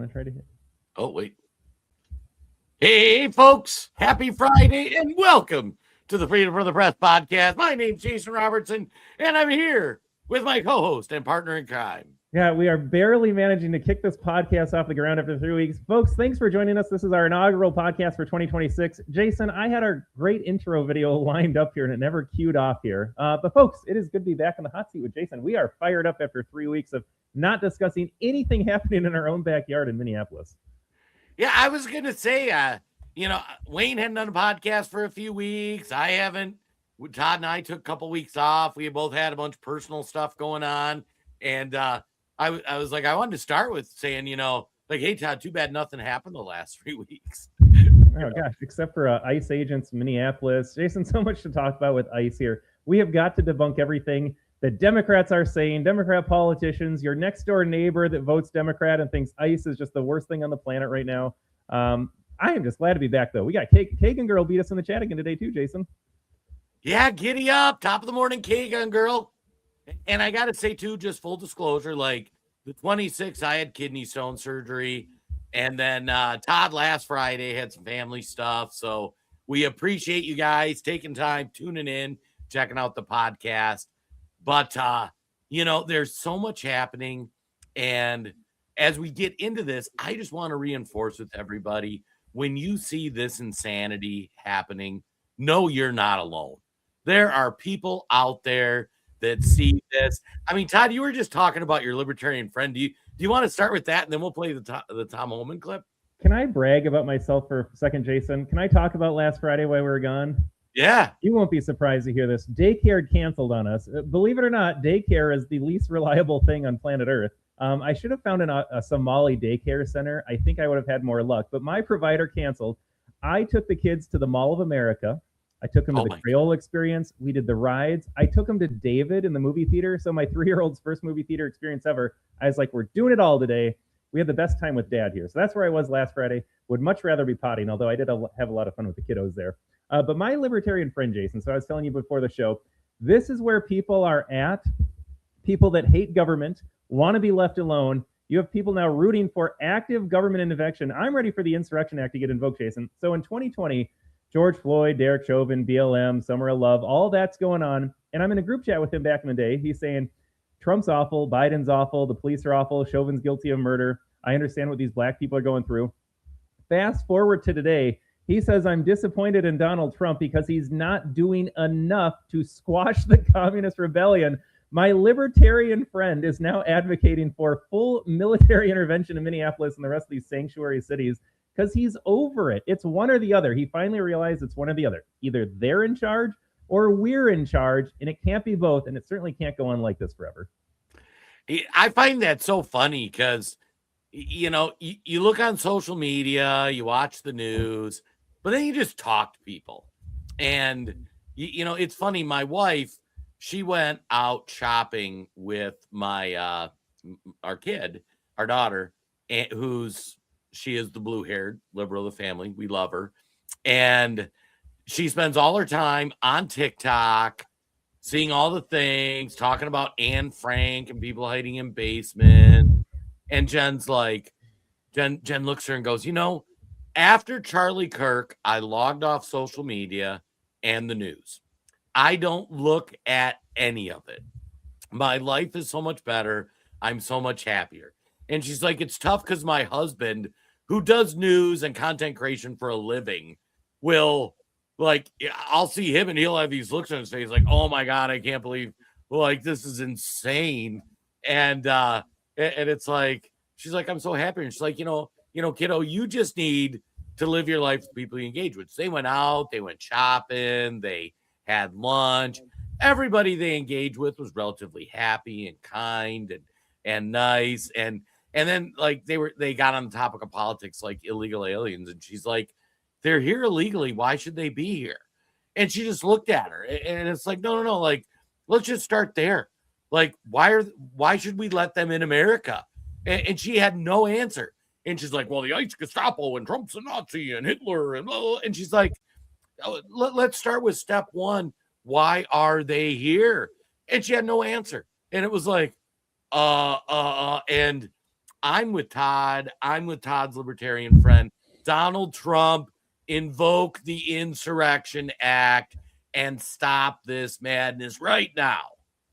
to try to hit? Oh, wait. Hey, folks. Happy Friday and welcome to the Freedom from the Press podcast. My name's Jason Robertson, and I'm here with my co-host and partner in crime. Yeah, we are barely managing to kick this podcast off the ground after 3 weeks. Folks, thanks for joining us. This is our inaugural podcast for 2026. Jason, I had our great intro video lined up here, and it never queued off here. But folks, it is good to be back in the hot seat with Jason. We are fired up after 3 weeks of not discussing anything happening in our own backyard in Minneapolis. Yeah, I was going to say, Wayne hadn't done a podcast for a few weeks. I haven't. Todd and I took a couple weeks off. We both had a bunch of personal stuff going on. And I was like, I wanted to start with saying, hey, Todd, too bad nothing happened the last 3 weeks. Oh, gosh, except for ICE agents, Minneapolis. Jason, so much to talk about with ICE here. We have got to debunk everything that Democrats are saying, Democrat politicians, your next door neighbor that votes Democrat and thinks ICE is just the worst thing on the planet right now. I am just glad to be back, though. We got Kagan Girl beat us in the chat again today, too, Jason. Yeah, giddy up. Top of the morning, Kagan Girl. And I got to say, too, just full disclosure, like the 26th, I had kidney stone surgery. And then Todd last Friday had some family stuff. So we appreciate you guys taking time, tuning in, checking out the podcast. But, there's so much happening. And as we get into this, I just want to reinforce with everybody, when you see this insanity happening, no, you're not alone. There are people out there that see this. I mean, Todd, you were just talking about your libertarian friend. Do you want to start with that, and then we'll play the Tom Homan clip? Can I brag about myself for a second, Jason? Can I talk about last Friday while we were gone? Yeah. You won't be surprised to hear this. Daycare canceled on us. Believe it or not, daycare is the least reliable thing on planet Earth. I should have found a Somali daycare center. I think I would have had more luck. But my provider canceled. I took the kids to the Mall of America. I took them to the Crayola experience. We did the rides. I took them to David in the movie theater. So my 3-year-old's first movie theater experience ever. I was like, we're doing it all today. We had the best time with Dad here. So that's where I was last Friday. Would much rather be potting, although I did have a lot of fun with the kiddos there. But my libertarian friend, Jason, so I was telling you before the show, this is where people are at. People that hate government, want to be left alone. You have people now rooting for active government intervention. I'm ready for the Insurrection Act to get invoked, Jason. So in 2020, George Floyd, Derek Chauvin, BLM, Summer of Love, all that's going on. And I'm in a group chat with him back in the day. He's saying, Trump's awful, Biden's awful, the police are awful, Chauvin's guilty of murder. I understand what these black people are going through. Fast forward to today, he says, I'm disappointed in Donald Trump because he's not doing enough to squash the communist rebellion. My libertarian friend is now advocating for full military intervention in Minneapolis and the rest of these sanctuary cities because he's over it. It's one or the other. He finally realized it's one or the other. Either they're in charge or we're in charge, and it can't be both, and it certainly can't go on like this forever. I find that so funny because, you look on social media, you watch the news, but then you just talk to people. And, it's funny. My wife, she went out shopping with our kid, our daughter, she is the blue-haired liberal of the family. We love her. And she spends all her time on TikTok, seeing all the things, talking about Anne Frank and people hiding in basements. And Jen's like, Jen looks at her and goes, after Charlie Kirk, I logged off social media and the news. I don't look at any of it. My life is so much better. I'm so much happier. And she's like, it's tough because my husband, who does news and content creation for a living, will, I'll see him and he'll have these looks on his face like, oh my God, I can't believe, this is insane. And it's like, she's like, I'm so happy. And she's like, kiddo, you just need to live your life with people you engage with. So they went out, they went shopping, they had lunch. Everybody they engaged with was relatively happy and kind and nice. And then they got on the topic of politics, like illegal aliens. And she's like, they're here illegally. Why should they be here? And she just looked at her and it's like, no. Let's just start there. Why should we let them in America? And she had no answer. And she's like, well, the ICE Gestapo and Trump's a Nazi and Hitler and blah, blah. And she's like, let's start with step one. Why are they here? And she had no answer. And it was like, and I'm with Todd. I'm with Todd's libertarian friend. Donald Trump, invoke the Insurrection Act and stop this madness right now.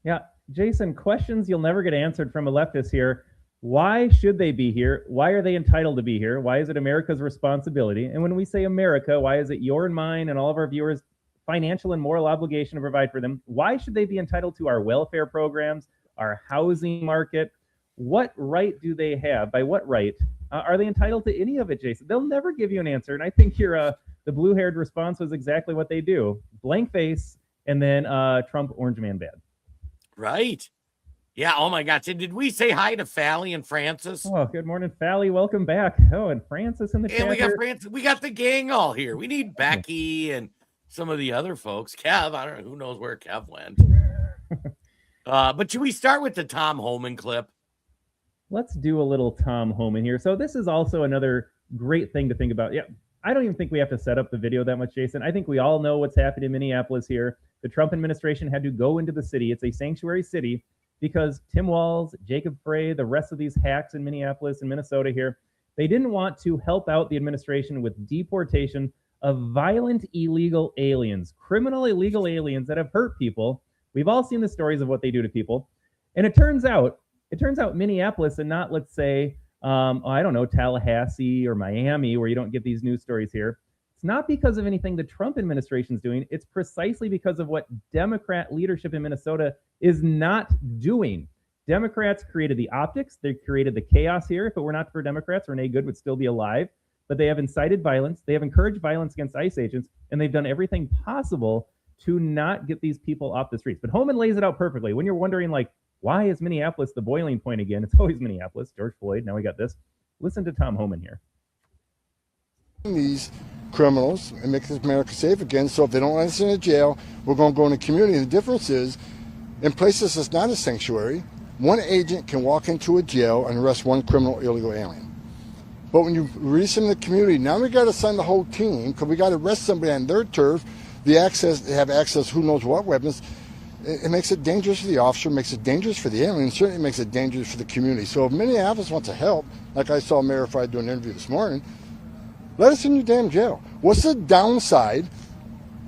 Yeah, Jason, questions you'll never get answered from a leftist here. Why should they be here? Why are they entitled to be here? Why is it America's responsibility? And when we say America, why is it your and mine and all of our viewers' financial and moral obligation to provide for them? Why should they be entitled to our welfare programs, our housing market? What right do they have? By what right are they entitled to any of it, Jason? They'll never give you an answer. And I think the blue-haired response was exactly what they do. Blank face, and then Trump, orange man bad. Right. Yeah. Oh my gosh. And did we say hi to Fally and Francis? Oh, good morning, Fally. Welcome back. Oh, and Francis in the chat. And we got Francis. We got the gang all here. We need Becky and some of the other folks. Kev, I don't know. Who knows where Kev went? But should we start with the Tom Homan clip? Let's do a little Tom Homan here. So this is also another great thing to think about. Yeah, I don't even think we have to set up the video that much, Jason. I think we all know what's happening in Minneapolis here. The Trump administration had to go into the city. It's a sanctuary city because Tim Walz, Jacob Frey, the rest of these hacks in Minneapolis and Minnesota here, they didn't want to help out the administration with deportation of violent illegal aliens, criminal illegal aliens that have hurt people. We've all seen the stories of what they do to people. And it turns out Minneapolis and not, let's say, I don't know, Tallahassee or Miami, where you don't get these news stories here. It's not because of anything the Trump administration is doing. It's precisely because of what Democrat leadership in Minnesota is not doing. Democrats created the optics. They created the chaos here. If it were not for Democrats, Renee Good would still be alive. But they have incited violence. They have encouraged violence against ICE agents, and they've done everything possible to not get these people off the streets. But Homan lays it out perfectly. When you're wondering, like, why is Minneapolis the boiling point again? It's always Minneapolis. George Floyd. Now we got this. Listen to Tom Homan here. These criminals and make America safe again. So if they don't let us into jail, we're going to go in the community. The difference is, in places that's not a sanctuary, one agent can walk into a jail and arrest one criminal illegal alien. But when you release them in the community, now we got to send the whole team because we got to arrest somebody on their turf. They have access, who knows what weapons. It makes it dangerous for the officer, makes it dangerous for the alien, and certainly makes it dangerous for the community. So if Minneapolis wants to help, like I saw Mayor Frey doing an interview this morning, let us in your damn jail. What's the downside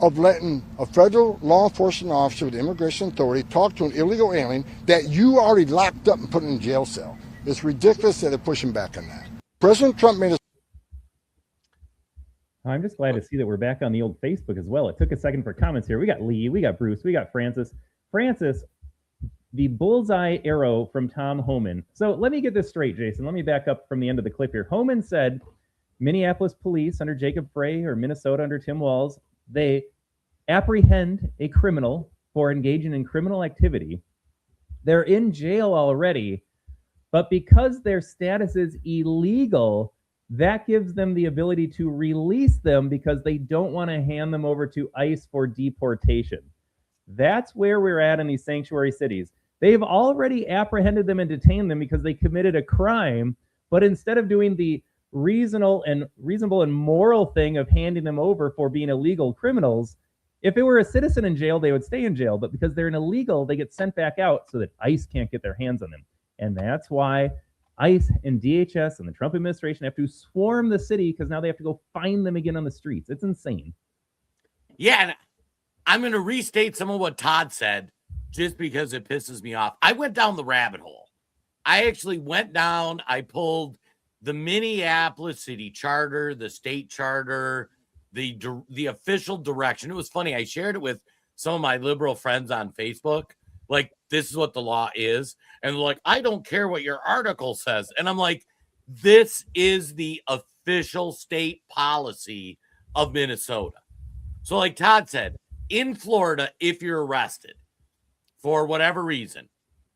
of letting a federal law enforcement officer with immigration authority talk to an illegal alien that you already locked up and put in a jail cell? It's ridiculous that they're pushing back on that. President Trump made a... I'm just glad to see that we're back on the old Facebook as well. It took a second for comments here. We got Lee, we got Bruce, we got Francis. Francis, the bullseye arrow from Tom Homan. So let me get this straight, Jason. Let me back up from the end of the clip here. Homan said Minneapolis police under Jacob Frey or Minnesota under Tim Walz, they apprehend a criminal for engaging in criminal activity. They're in jail already, but because their status is illegal, that gives them the ability to release them because they don't want to hand them over to ICE for deportation. That's where we're at in these sanctuary cities. They've already apprehended them and detained them because they committed a crime, but instead of doing the reasonable and moral thing of handing them over for being illegal criminals, if it were a citizen in jail, they would stay in jail, but because they're an illegal, they get sent back out so that ICE can't get their hands on them. And that's why ICE and DHS and the Trump administration have to swarm the city because now they have to go find them again on the streets. It's insane. Yeah, and I'm going to restate some of what Todd said just because it pisses me off. I went down the rabbit hole. I actually went down. I pulled the Minneapolis city charter, the state charter, the official direction. It was funny. I shared it with some of my liberal friends on Facebook. Like, this is what the law is. And they're like, I don't care what your article says. And I'm like, this is the official state policy of Minnesota. So like Todd said, in Florida, if you're arrested for whatever reason,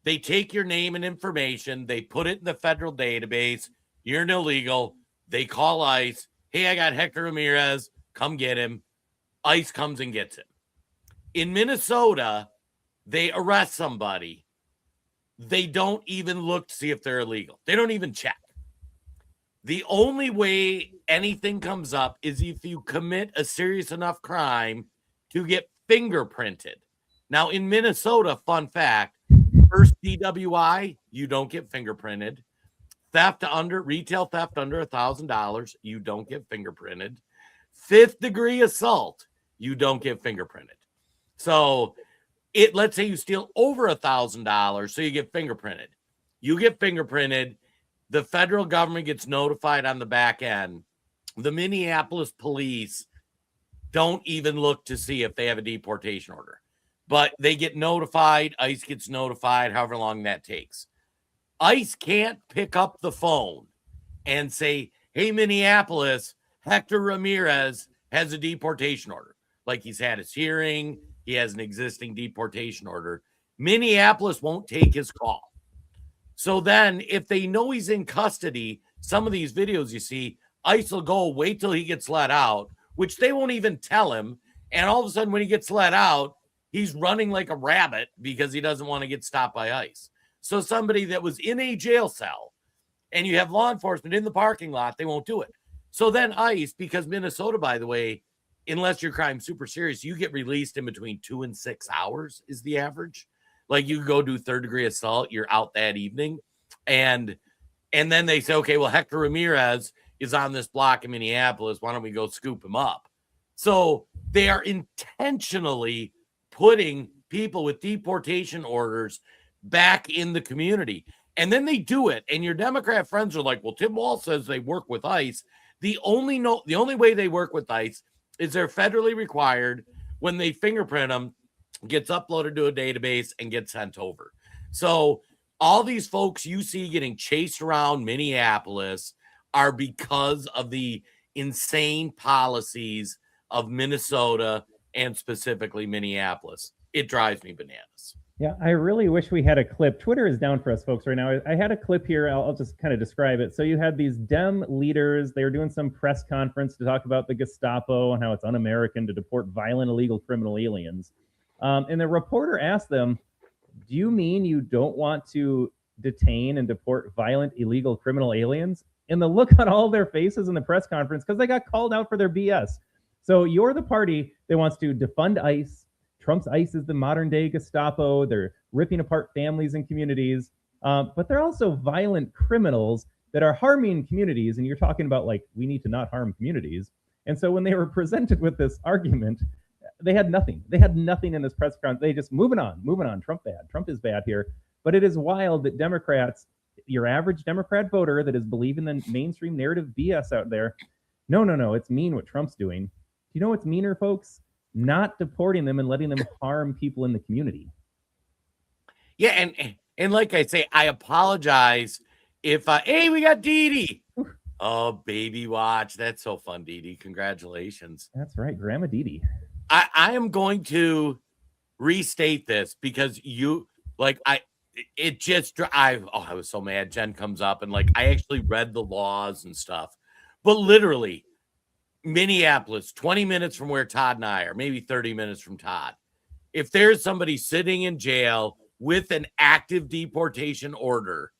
they take your name and information, they put it in the federal database, you're an illegal, they call ICE, hey, I got Hector Ramirez, come get him. ICE comes and gets him. In Minnesota, they arrest somebody. They don't even look to see if they're illegal. They don't even check. The only way anything comes up is if you commit a serious enough crime to get fingerprinted. Now, in Minnesota, fun fact, first DWI, you don't get fingerprinted. retail theft under $1,000, you don't get fingerprinted. 5th degree assault, you don't get fingerprinted. So let's say you steal over $1,000, so you get fingerprinted. You get fingerprinted. The federal government gets notified on the back end. The Minneapolis police don't even look to see if they have a deportation order, but they get notified. ICE gets notified, however long that takes. ICE can't pick up the phone and say, hey, Minneapolis, Hector Ramirez has a deportation order. Like he's had his hearing. He has an existing deportation order. Minneapolis won't take his call. So then if they know he's in custody, some of these videos you see, ICE will go wait till he gets let out, which they won't even tell him. And all of a sudden, when he gets let out, he's running like a rabbit because he doesn't want to get stopped by ICE. So somebody that was in a jail cell and you have law enforcement in the parking lot, they won't do it. So then ICE, because Minnesota, by the way, unless your crime's super serious, you get released in between 2 and 6 hours is the average. Like you go do 3rd degree assault, you're out that evening. And then they say, okay, well, Hector Ramirez is on this block in Minneapolis. Why don't we go scoop him up? So they are intentionally putting people with deportation orders back in the community. And then they do it. And your Democrat friends are like, well, Tim Walz says they work with ICE. The only way they work with ICE is they're federally required. When they fingerprint them, gets uploaded to a database and gets sent over. So all these folks you see getting chased around Minneapolis are because of the insane policies of Minnesota and specifically Minneapolis. It drives me bananas. Yeah, I really wish we had a clip. Twitter is down for us folks right now. I had a clip here. I'll just kind of describe it. So you had these Dem leaders. They were doing some press conference to talk about the Gestapo and how it's un-American to deport violent, illegal criminal aliens. And the reporter asked them, do you mean you don't want to detain and deport violent, illegal criminal aliens? And the look on all their faces in the press conference, because they got called out for their BS. So you're the party that wants to defund ICE. Trump's ICE is the modern day Gestapo. They're ripping apart families and communities. But they're also violent criminals that are harming communities. And you're talking about like, we need to not harm communities. And so when they were presented with this argument, they had nothing. They had nothing in this press conference. They just moving on. Trump bad. Trump is bad here. But it is wild that Democrats, your average Democrat voter that is believing the mainstream narrative BS out there, no, it's mean what Trump's doing. Do you know what's meaner, folks? Not deporting them and letting them harm people in the community. Yeah, and like I say, I apologize if hey, we got Dee Dee. Oh, baby watch. That's so fun, Dee Dee. Congratulations. That's right, Grandma Dee Dee. I am going to restate this because I was so mad. Jen comes up and I actually read the laws and stuff, but literally Minneapolis, 20 minutes from where Todd and I are, maybe 30 minutes from Todd. If there's somebody sitting in jail with an active deportation order,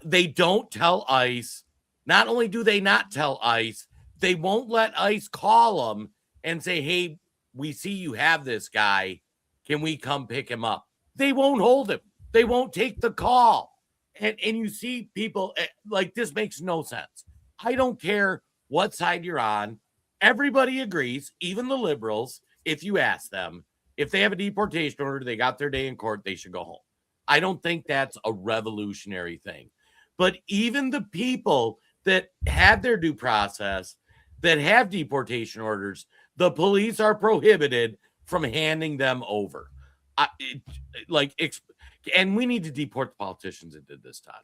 they don't tell ICE. Not only do they not tell ICE, they won't let ICE call them and say, hey, we see you have this guy. Can we come pick him up? They won't hold him. They won't take the call. And you see people this makes no sense. I don't care what side you're on. Everybody agrees, even the liberals, if you ask them, if they have a deportation order, they got their day in court, they should go home. I don't think that's a revolutionary thing. But even the people that have their due process, that have deportation orders, the police are prohibited from handing them over. And we need to deport the politicians that did this, Todd.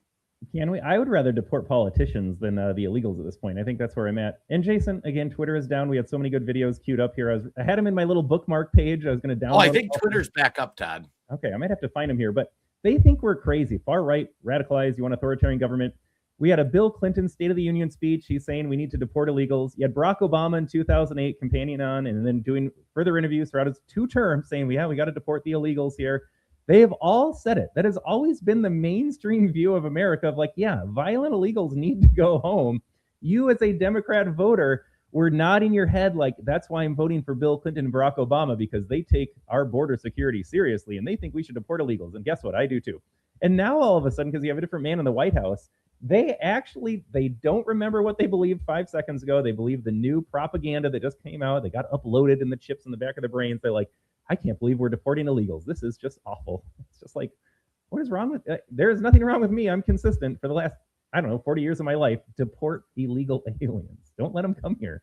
Can we? I would rather deport politicians than the illegals at this point. I think that's where I'm at. And Jason, again, Twitter is down. We had so many good videos queued up here. I had them in my little bookmark page. I was going to download. Oh, I think Twitter's back up, Todd. Okay, I might have to find them here. But they think we're crazy. Far right, radicalized. You want authoritarian government. We had a Bill Clinton State of the Union speech. He's saying we need to deport illegals. You had Barack Obama in 2008 campaigning on and then doing further interviews throughout his 2 terms saying, we got to deport the illegals here. They have all said it. That has always been the mainstream view of America of violent illegals need to go home. You as a Democrat voter were nodding your head that's why I'm voting for Bill Clinton and Barack Obama, because they take our border security seriously and they think we should deport illegals. And guess what? I do too. And now all of a sudden, because you have a different man in the White House, They don't remember what they believed 5 seconds ago. They believe the new propaganda that just came out. They got uploaded in the chips in the back of their brains. They're like, I can't believe we're deporting illegals. This is just awful. It's just like, what is wrong with there is nothing wrong with me. I'm consistent for the last, 40 years of my life. Deport illegal aliens. Don't let them come here.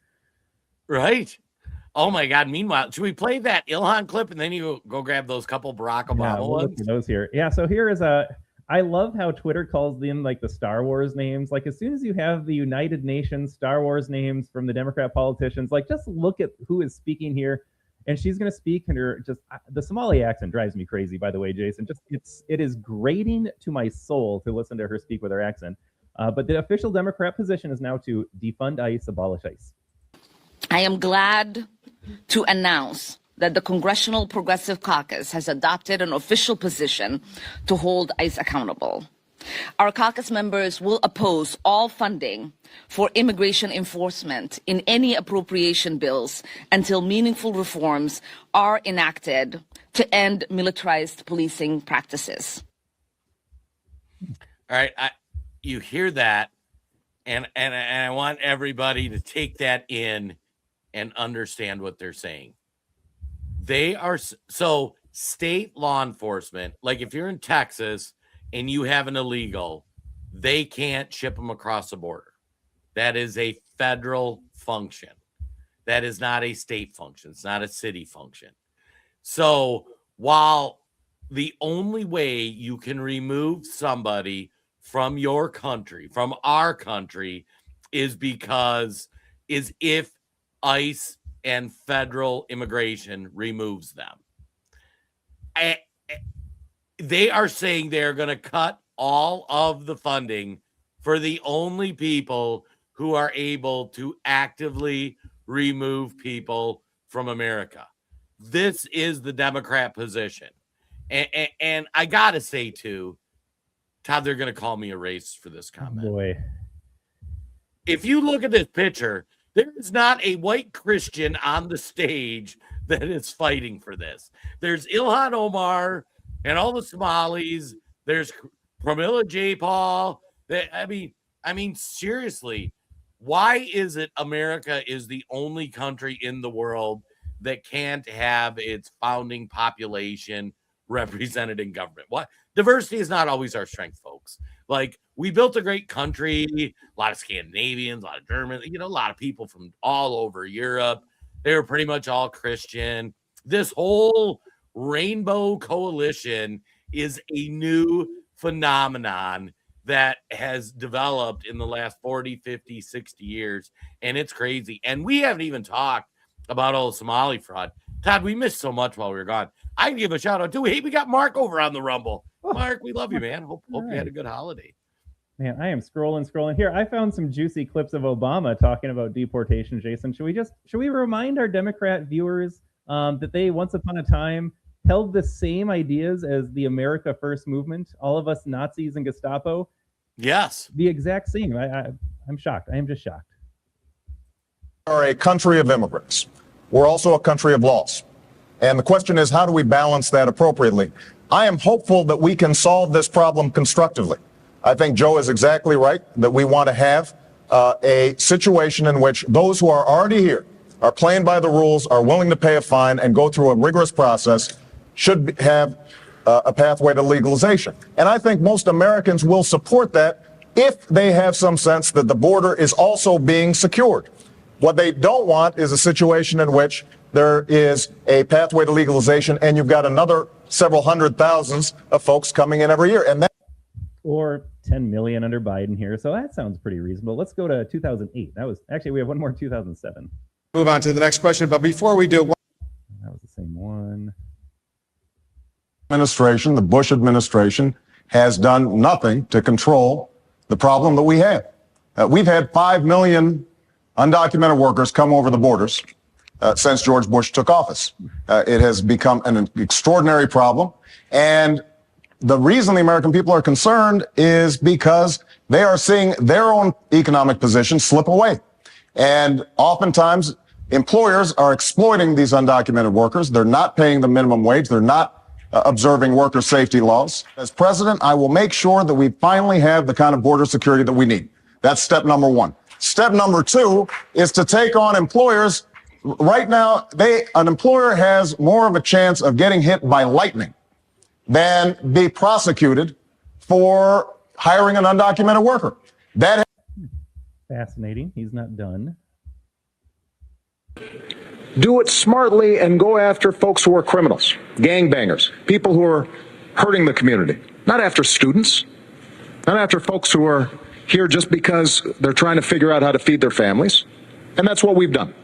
Right. Oh my God. Meanwhile, should we play that Ilhan clip and then you go grab those couple Barack Obama ones? Those here. Yeah. So here is I love how Twitter calls them like the Star Wars names. Like as soon as you have the United Nations Star Wars names from the Democrat politicians, like just look at who is speaking here. And she's going to speak in her the Somali accent drives me crazy, by the way, Jason. It is grating to my soul to listen to her speak with her accent. But the official Democrat position is now to defund ICE, abolish ICE. I am glad to announce that the Congressional Progressive Caucus has adopted an official position to hold ICE accountable. Our caucus members will oppose all funding for immigration enforcement in any appropriation bills until meaningful reforms are enacted to end militarized policing practices. All right, you hear that, and I want everybody to take that in and understand what they're saying. They are so state law enforcement, like if you're in Texas and you have an illegal, they can't ship them across the border. That is a federal function. That is not a state function. It's not a city function. So while the only way you can remove somebody from your country, from our country, is if ICE and federal immigration removes them. They are saying they're going to cut all of the funding for the only people who are able to actively remove people from America. This is the Democrat position. And I got to say, too, Todd, they're going to call me a racist for this comment. Oh boy. If you look at this picture, there is not a white Christian on the stage that is fighting for this. There's Ilhan Omar and all the Somalis. There's Pramila J. Paul. I mean, seriously, why is it America is the only country in the world that can't have its founding population represented in government? What? Diversity is not always our strength, folks. Like, we built a great country, a lot of Scandinavians, a lot of Germans, a lot of people from all over Europe. They were pretty much all Christian. This whole rainbow coalition is a new phenomenon that has developed in the last 40, 50, 60 years. And it's crazy. And we haven't even talked about all the Somali fraud. Todd, we missed so much while we were gone. I can give a shout out too. Hey, we got Mark over on the Rumble. Mark, we love you, man. Hope you had a good holiday. Man, I am scrolling here. I found some juicy clips of Obama talking about deportation, Jason. Should we remind our Democrat viewers that they once upon a time held the same ideas as the America First movement? All of us Nazis and Gestapo? Yes. The exact same. I'm shocked. I am just shocked. We are a country of immigrants. We're also a country of laws. And the question is, how do we balance that appropriately? I am hopeful that we can solve this problem constructively. I think Joe is exactly right, that we want to have a situation in which those who are already here, are playing by the rules, are willing to pay a fine and go through a rigorous process, should have a pathway to legalization. And I think most Americans will support that if they have some sense that the border is also being secured. What they don't want is a situation in which there is a pathway to legalization and you've got another several hundred thousands of folks coming in every year. And that, or 10 million under Biden here. So that sounds pretty reasonable. Let's go to 2008. We have one more in 2007. Move on to the next question. But before we do, that was the same one. The Bush administration has done nothing to control the problem that we have. We've had 5 million undocumented workers come over the borders since George Bush took office. It has become an extraordinary problem. And the reason the American people are concerned is because they are seeing their own economic position slip away. And oftentimes, employers are exploiting these undocumented workers. They're not paying the minimum wage. They're not observing worker safety laws. As president, I will make sure that we finally have the kind of border security that we need. That's step number one. Step number two is to take on employers. Right now, an employer has more of a chance of getting hit by lightning than be prosecuted for hiring an undocumented worker. That Fascinating. He's not done. Do it smartly and go after folks who are criminals, gangbangers, people who are hurting the community. Not after students, not after folks who are here just because they're trying to figure out how to feed their families. And that's what we've done.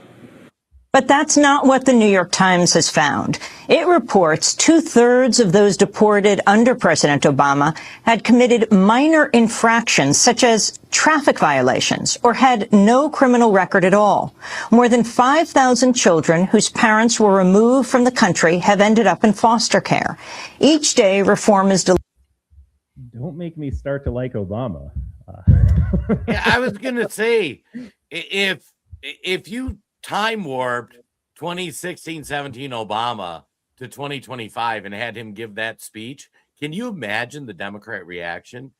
But that's not what the New York Times has found. It reports 2/3 of those deported under President Obama had committed minor infractions, such as traffic violations, or had no criminal record at all. More than 5,000 children whose parents were removed from the country have ended up in foster care. Each day, reform is Don't make me start to like Obama. Yeah, I was gonna say, if you time warped 2016-17 Obama to 2025 and had him give that speech, can you imagine the Democrat reaction?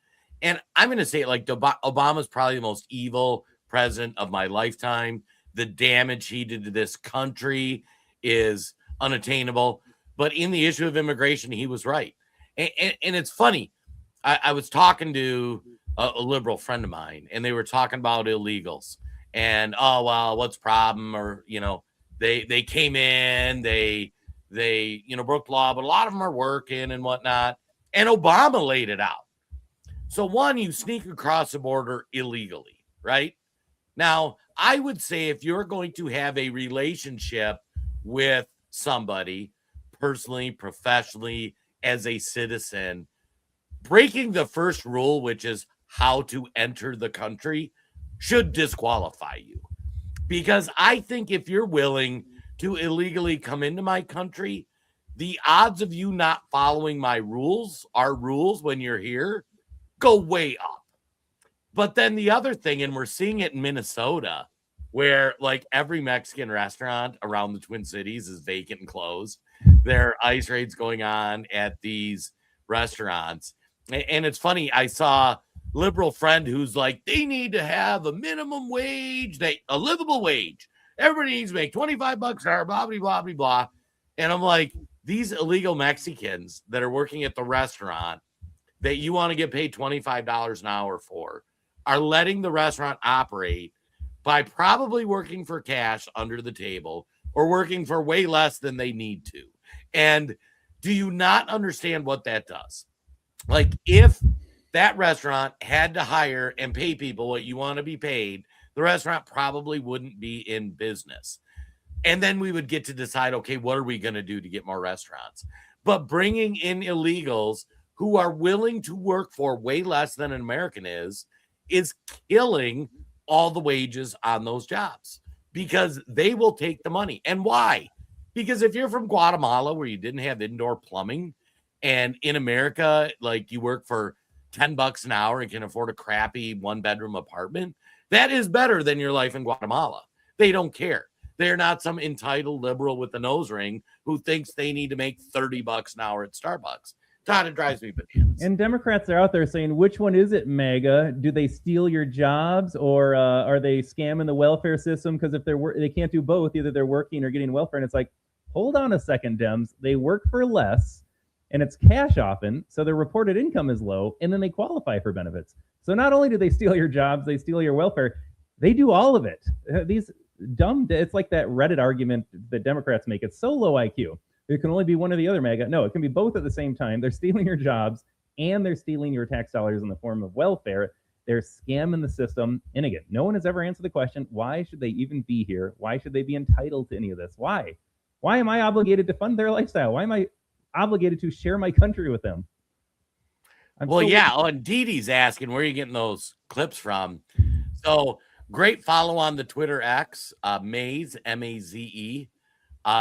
And I'm going to say it like Obama's probably the most evil president of my lifetime. The damage he did to this country is unattainable. But in the issue of immigration, he was right. And it's funny. I was talking to a liberal friend of mine, and they were talking about illegals. And, oh, well, what's the problem? Or, they came in, they broke the law, but a lot of them are working and whatnot. And Obama laid it out. So one, you sneak across the border illegally, right? Now, I would say if you're going to have a relationship with somebody personally, professionally, as a citizen, breaking the first rule, which is how to enter the country, should disqualify you. Because I think if you're willing to illegally come into my country, the odds of you not following my rules, our rules when you're here, go way up. But then the other thing, and we're seeing it in Minnesota, where like every Mexican restaurant around the Twin Cities is vacant and closed. There are ICE raids going on at these restaurants. And it's funny, I saw liberal friend who's like, they need to have a minimum wage, a livable wage. Everybody needs to make $25 an hour, blah, blah, blah, blah, blah. And I'm like, these illegal Mexicans that are working at the restaurant that you want to get paid $25 an hour for are letting the restaurant operate by probably working for cash under the table or working for way less than they need to. And do you not understand what that does? Like, if that restaurant had to hire and pay people what you want to be paid, the restaurant probably wouldn't be in business. And then we would get to decide, okay, what are we going to do to get more restaurants? But bringing in illegals who are willing to work for way less than an American is killing all the wages on those jobs because they will take the money. And why? Because if you're from Guatemala where you didn't have indoor plumbing, and in America, like you work for $10 an hour and can afford a crappy 1-bedroom apartment, that is better than your life in Guatemala. They don't care. They're not some entitled liberal with a nose ring who thinks they need to make $30 an hour at Starbucks. Todd, it drives me bananas. And Democrats are out there saying, which one is it, MAGA? Do they steal your jobs, or are they scamming the welfare system? Because if they can't do both, either they're working or getting welfare. And it's like, hold on a second, Dems. They work for less, and it's cash often, so their reported income is low, and then they qualify for benefits. So not only do they steal your jobs, they steal your welfare, they do all of it. These it's like that Reddit argument that Democrats make. It's so low IQ. There can only be one or the other, MAGA. No, it can be both at the same time. They're stealing your jobs, and they're stealing your tax dollars in the form of welfare. They're scamming the system. And again, no one has ever answered the question, why should they even be here? Why should they be entitled to any of this? Why? Why am I obligated to fund their lifestyle? Why am I obligated to share my country with them? And Dee Dee's asking, where are you getting those clips from? So great follow on the Twitter X, Maze, M-A-Z-E.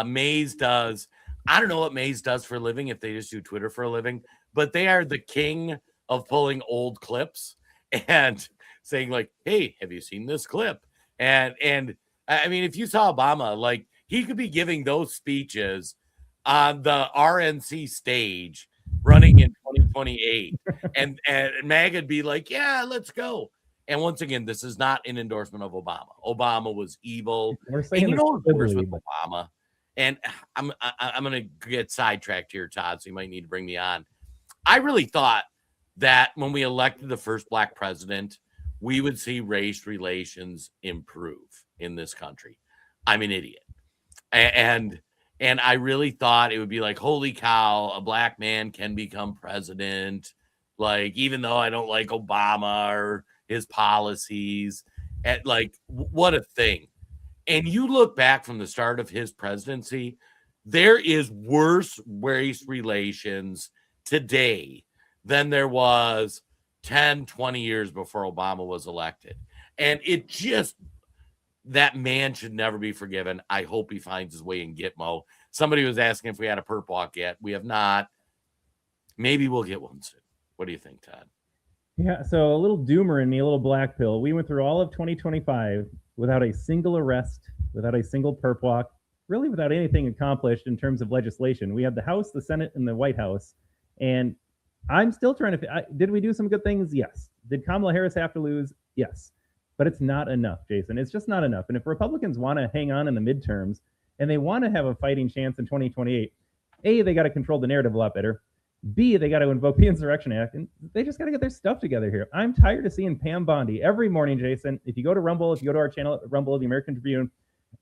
Maze does, I don't know what Maze does for a living, if they just do Twitter for a living, but they are the king of pulling old clips and saying like, hey, have you seen this clip? And I mean, if you saw Obama, like he could be giving those speeches on the RNC stage running in 2028. and MAGA would be like, yeah, let's go. And once again, this is not an endorsement of Obama. Obama was evil. We're saying, and you know what's worse with but Obama? And I'm going to get sidetracked here, Todd, so you might need to bring me on. I really thought that when we elected the first black president, we would see race relations improve in this country. I'm an idiot. And I really thought it would be like, holy cow, a black man can become president. Like, even though I don't like Obama or his policies, like, what a thing. And you look back from the start of his presidency, there is worse race relations today than there was 10, 20 years before Obama was elected. And it just, that man should never be forgiven. I hope he finds his way in Gitmo. Somebody was asking if we had a perp walk yet. We have not. Maybe we'll get one soon. What do you think, Todd? Yeah, so a little doomer in me, a little black pill. We went through all of 2025 without a single arrest, without a single perp walk, really without anything accomplished in terms of legislation. We have the House, the Senate, and the White House. And I'm still trying to, did we do some good things? Yes. Did Kamala Harris have to lose? Yes. But it's not enough, Jason. It's just not enough. And if Republicans want to hang on in the midterms and they want to have a fighting chance in 2028, A, they got to control the narrative a lot better. B, they got to invoke the Insurrection Act, and they just got to get their stuff together here. I'm tired of seeing Pam Bondi every morning, Jason. If you go to Rumble, if you go to our channel, Rumble, the American Tribune,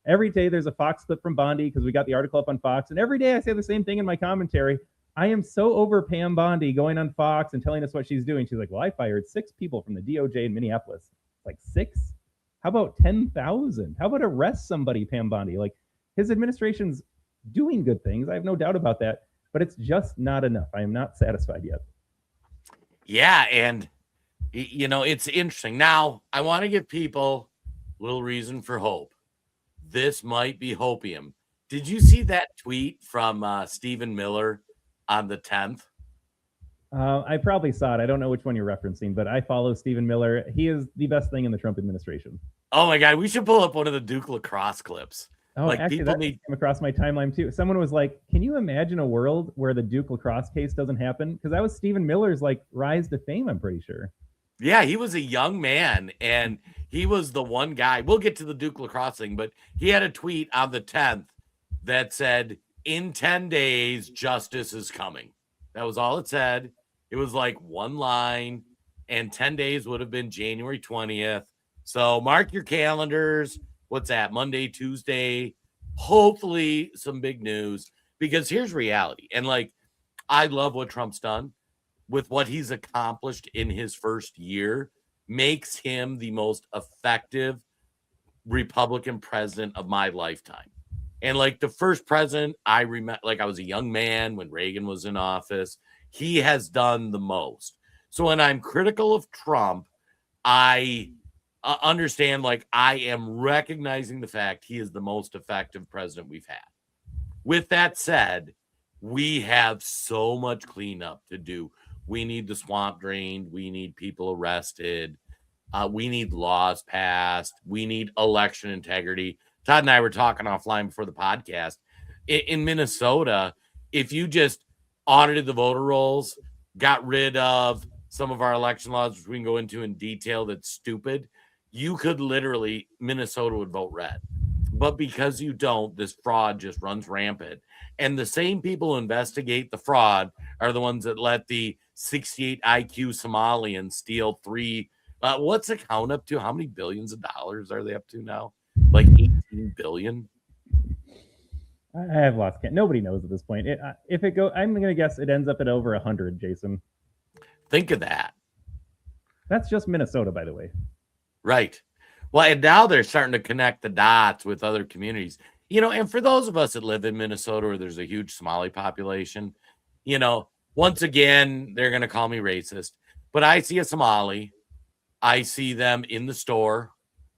every day there's a Fox clip from Bondi because we got the article up on Fox, and every day I say the same thing in my commentary. I am so over Pam Bondi going on Fox and telling us what she's doing. She's like, well, I fired 6 people from the DOJ in Minneapolis. Like 6? How about 10,000? How about arrest somebody, Pam Bondi? Like, his administration's doing good things. I have no doubt about that. But it's just not enough. I am not satisfied yet. Yeah, and, you know, it's interesting. Now, I want to give people a little reason for hope. This might be hopium. Did you see that tweet from Stephen Miller on the 10th? I probably saw it. I don't know which one you're referencing, but I follow Stephen Miller. He is the best thing in the Trump administration. Oh, my God. We should pull up one of the Duke lacrosse clips. Oh, like, actually, that came across my timeline too. Someone was like, can you imagine a world where the Duke lacrosse case doesn't happen? Because that was Stephen Miller's like rise to fame, I'm pretty sure. Yeah, he was a young man, and he was the one guy. We'll get to the Duke lacrosse thing, but he had a tweet on the 10th that said, in 10 days, justice is coming. That was all it said. It was like one line, and 10 days would have been January 20th. So mark your calendars. What's that? Monday, Tuesday, hopefully some big news, because here's reality. And like, I love what Trump's done with what he's accomplished in his first year, makes him the most effective Republican president of my lifetime. And like the first president, I remember, like I was a young man when Reagan was in office, he has done the most. So when I'm critical of Trump, I understand, like, I am recognizing the fact he is the most effective president we've had. With that said, we have so much cleanup to do. We need the swamp drained. We need people arrested. We need laws passed. We need election integrity. Todd and I were talking offline before the podcast. In Minnesota, if you just audited the voter rolls, got rid of some of our election laws, which we can go into in detail, that's stupid, you could literally, Minnesota would vote red. But because you don't, this fraud just runs rampant. And the same people who investigate the fraud are the ones that let the 68 IQ Somalians steal 3. What's the count up to? How many billions of dollars are they up to now? Like 18 billion? I have lost count. Nobody knows at this point. If it go, I'm going to guess it ends up at over 100, Jason. Think of that. That's just Minnesota, by the way. Right. Well, and now they're starting to connect the dots with other communities. You know, and for those of us that live in Minnesota where there's a huge Somali population, you know, once again, they're going to call me racist. But I see a Somali. I see them in the store.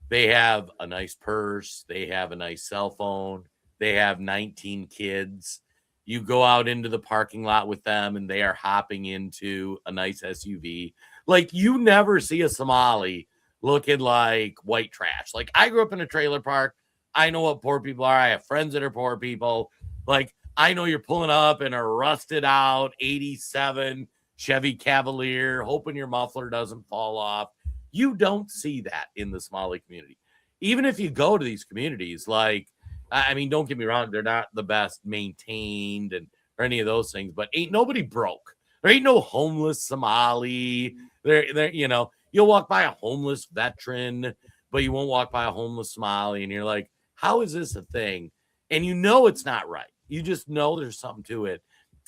They have a nice purse. They have a nice cell phone. They have 19 kids. You go out into the parking lot with them and they are hopping into a nice SUV. Like, you never see a Somali looking like white trash. Like, I grew up in a trailer park. I know what poor people are. I have friends that are poor people. Like, I know you're pulling up in a rusted out 87 Chevy Cavalier, hoping your muffler doesn't fall off. You don't see that in the Somali community. Even if you go to these communities, like, I mean, don't get me wrong, they're not the best maintained or any of those things, but ain't nobody broke. There ain't no homeless Somali. There, you know, you'll walk by a homeless veteran, but you won't walk by a homeless Somali, and you're like, how is this a thing? And you know it's not right. You just know there's something to it.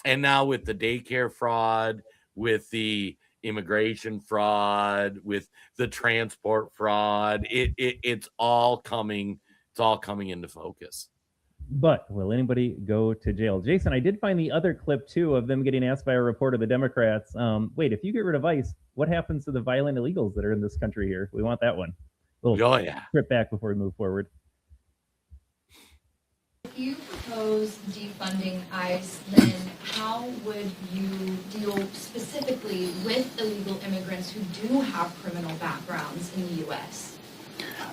And now with the daycare fraud, with the immigration fraud, with the transport fraud, it's all coming. It's all coming into focus. But will anybody go to jail? Jason, I did find the other clip too of them getting asked by a reporter, the Democrats. Wait, if you get rid of ICE, what happens to the violent illegals that are in this country here? We want that one. Oh yeah. Trip back before we move forward. If you propose defunding ICE, then how would you deal specifically with illegal immigrants who do have criminal backgrounds in the U.S.?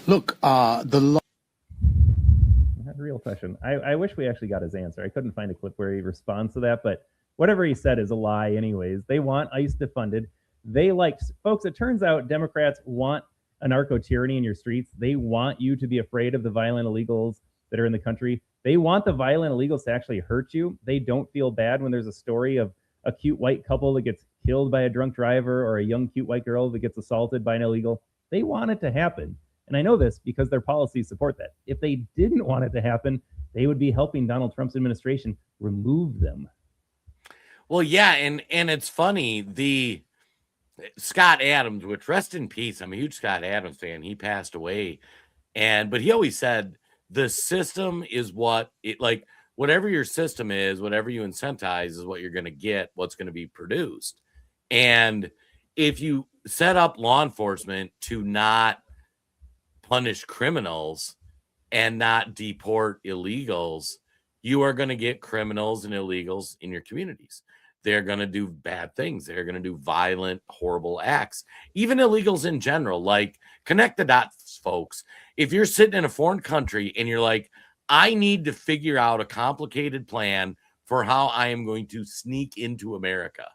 Look, the law. Real question. I wish we actually got his answer. I couldn't find a clip where he responds to that, but whatever he said is a lie anyways. They want ICE defunded. They folks, it turns out Democrats want a narco-tyranny in your streets. They want you to be afraid of the violent illegals that are in the country. They want the violent illegals to actually hurt you. They don't feel bad when there's a story of a cute white couple that gets killed by a drunk driver or a young cute white girl that gets assaulted by an illegal. They want it to happen. And I know this because their policies support that. If they didn't want it to happen, they would be helping Donald Trump's administration remove them. Well, yeah, and it's funny, the Scott Adams, which rest in peace, I'm a huge Scott Adams fan. He passed away. But he always said the system is what it, like, whatever your system is, whatever you incentivize is what you're going to get, what's going to be produced. And if you set up law enforcement to not punish criminals and not deport illegals, you are going to get criminals and illegals in your communities. They're going to do bad things. They're going to do violent, horrible acts. Even illegals in general, like, connect the dots, folks. If you're sitting in a foreign country and you're like, I need to figure out a complicated plan for how I am going to sneak into America.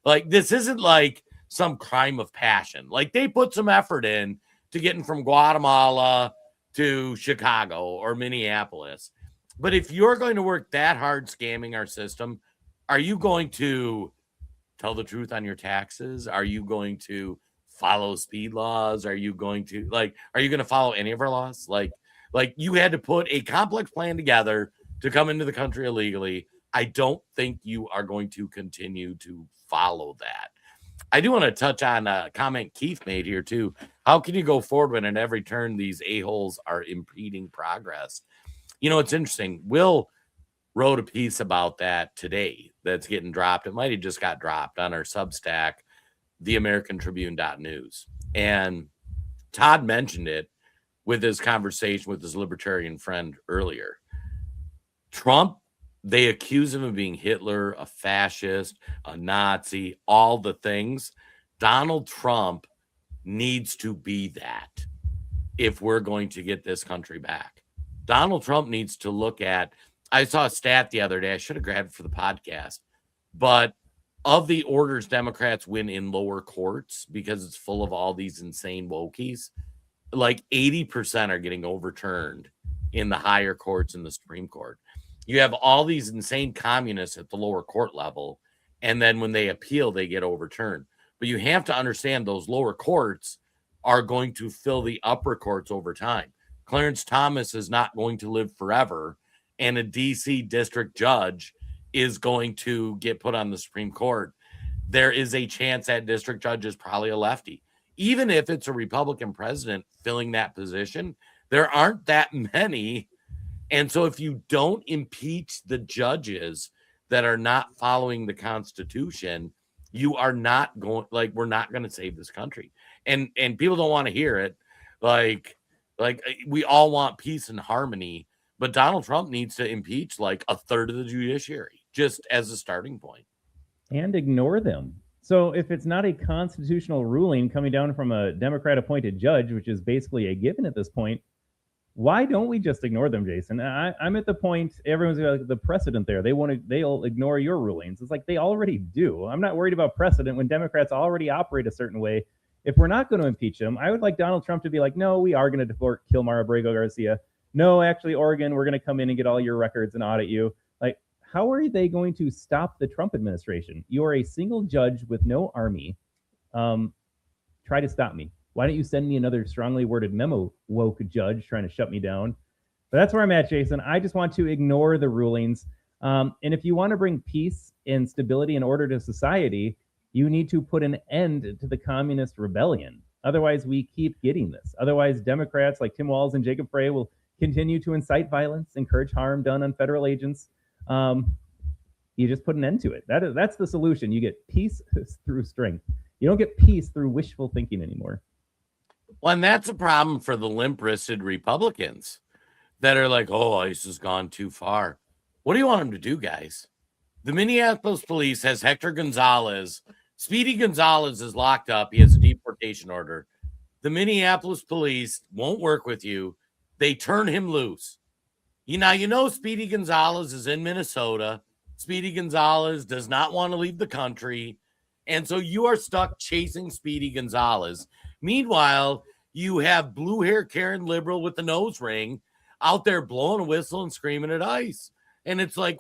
Like, this isn't like some crime of passion. Like, they put some effort in to getting from Guatemala to Chicago or Minneapolis. But if you're going to work that hard scamming our system, are you going to tell the truth on your taxes? Are you going to follow speed laws? Are you going to follow any of our laws? Like you had to put a complex plan together to come into the country illegally. I don't think you are going to continue to follow that. I do want to touch on a comment Keith made here too. How can you go forward when at every turn these a-holes are impeding progress? You know, it's interesting. Will wrote a piece about that today that's getting dropped. It might have just got dropped on our Substack, theamericantribune.news. And Todd mentioned it with his conversation with his libertarian friend earlier. Trump, they accuse him of being Hitler, a fascist, a Nazi, all the things. Donald Trump needs to be that if we're going to get this country back. Donald Trump needs to look at, I saw a stat the other day, I should have grabbed it for the podcast, but of the orders Democrats win in lower courts, because it's full of all these insane wokies, like 80% are getting overturned in the higher courts in the Supreme Court. You have all these insane communists at the lower court level, and then when they appeal, they get overturned. But you have to understand those lower courts are going to fill the upper courts over time. Clarence Thomas is not going to live forever, and a DC district judge is going to get put on the Supreme Court. There is a chance that district judge is probably a lefty. Even if it's a Republican president filling that position, there aren't that many. And so if you don't impeach the judges that are not following the Constitution, you are not going, like, we're not going to save this country. And people don't want to hear it. Like we all want peace and harmony, but Donald Trump needs to impeach like a third of the judiciary just as a starting point. And ignore them. So if it's not a constitutional ruling coming down from a Democrat appointed judge, which is basically a given at this point, Why don't we just ignore them, Jason? I'm at the point, everyone's like, the precedent there. They'll ignore your rulings. It's like they already do. I'm not worried about precedent when Democrats already operate a certain way. If we're not going to impeach him, I would like Donald Trump to be like, no, we are going to deport Kilmar Abrego Garcia. No, actually, Oregon, we're going to come in and get all your records and audit you. Like, how are they going to stop the Trump administration? You are a single judge with no army. Try to stop me. Why don't you send me another strongly worded memo, woke judge trying to shut me down? But that's where I'm at, Jason. I just want to ignore the rulings. And if you want to bring peace and stability and order to society, you need to put an end to the communist rebellion. Otherwise, we keep getting this. Otherwise, Democrats like Tim Walz and Jacob Frey will continue to incite violence, encourage harm done on federal agents. You just put an end to it. That's the solution. You get peace through strength. You don't get peace through wishful thinking anymore. Well, and that's a problem for the limp-wristed Republicans that are like, oh, ICE has gone too far. What do you want them to do, guys? The Minneapolis police has Hector Gonzalez. Speedy Gonzalez is locked up. He has a deportation order. The Minneapolis police won't work with you. They turn him loose. You know, Speedy Gonzalez is in Minnesota. Speedy Gonzalez does not want to leave the country. And so you are stuck chasing Speedy Gonzalez. Meanwhile, you have blue hair Karen liberal with the nose ring out there blowing a whistle and screaming at ICE. And it's like,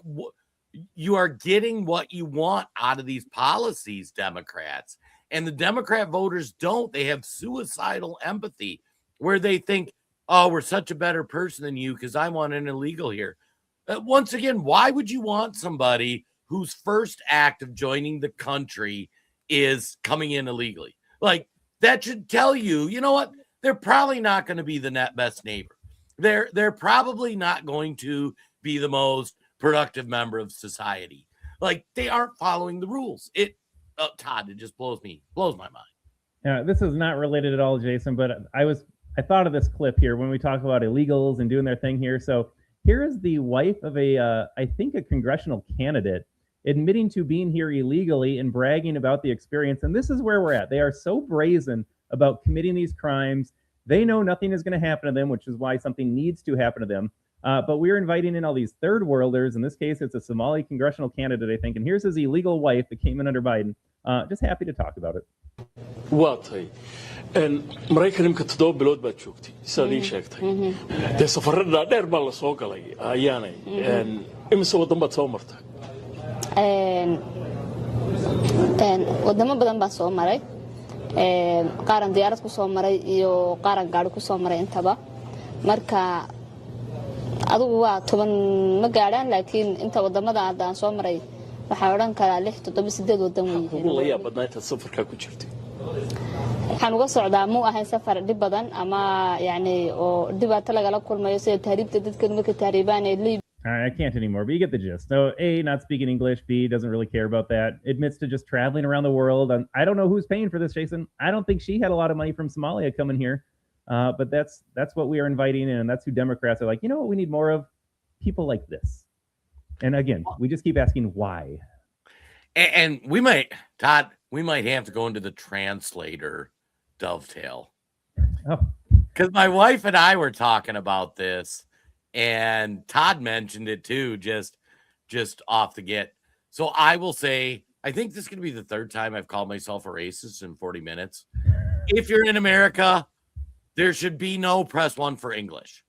you are getting what you want out of these policies, Democrats. And the Democrat voters don't. They have suicidal empathy where they think, oh, we're such a better person than you because I want an illegal here. Once again, why would you want somebody whose first act of joining the country is coming in illegally? Like, that should tell you, you know what? They're probably not going to be the best neighbor. They're probably not going to be the most productive member of society. Like, they aren't following the rules. Todd, it just blows my mind. Yeah, this is not related at all, Jason, but I thought of this clip here when we talk about illegals and doing their thing here. So here is the wife of I think a congressional candidate admitting to being here illegally and bragging about the experience. And this is where we're at. They are so brazen about committing these crimes. They know nothing is going to happen to them, which is why something needs to happen to them. But we're inviting in all these third worlders. In this case, it's a Somali congressional candidate, I think. And here's his illegal wife that came in under Biden. Just happy to talk about it. waa tahay maraykan imka 7 bilood baad joogtay sidaad ii sheegtay dee safarro dhaadheer baa la soo galay ayaanay imise waddan baad soo martay wadamo badan baan soo maray qaaran diyaarad ku soo maray iyo qaaran gaari ku soo maray intaba marka adigu waa 10 ma gaadhaan laakiin inta wadamada aan soo maray waxaan oran karaa 6 7 8 wadan weeyeen la yaab badnaa inta safarka ku jirtay waxaan uga socdaa muu ahayn safar dhib badan ama yani oo dhibaato lagala kulmayo sida tahriibta dadka marka tahriibaan ay leeyihiin. I can't anymore, but you get the gist. So A, not speaking English. B, doesn't really care about that. Admits to just traveling around the world. And I don't know who's paying for this, Jason. I don't think she had a lot of money from Somalia coming here. But that's what we are inviting in. And that's who Democrats are like, you know what we need more of? People like this. And again, we just keep asking why. And we might, Todd, we might have to go into the translator dovetail. Oh. Because my wife and I were talking about this. And Todd mentioned it too, just off the get. So I will say, I think this is going to be the third time I've called myself a racist in 40 minutes. If you're in America, there should be no press 1 for English.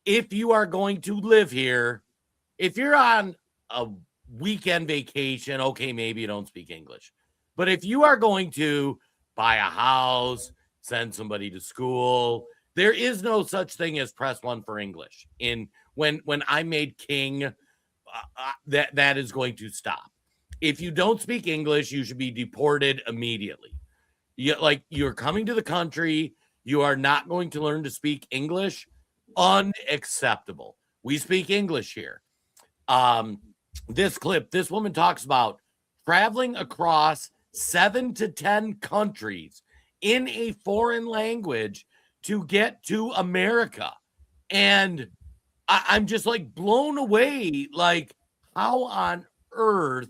If you are going to live here, if you're on a weekend vacation, okay, maybe you don't speak English. But if you are going to buy a house, send somebody to school, there is no such thing as press 1 for English. When I made king, that is going to stop. If you don't speak English, you should be deported immediately. You're coming to the country, you are not going to learn to speak English. Unacceptable. We speak English here. This clip, this woman talks about traveling across 7 to 10 countries in a foreign language to get to America. And I'm just like blown away. Like, how on earth,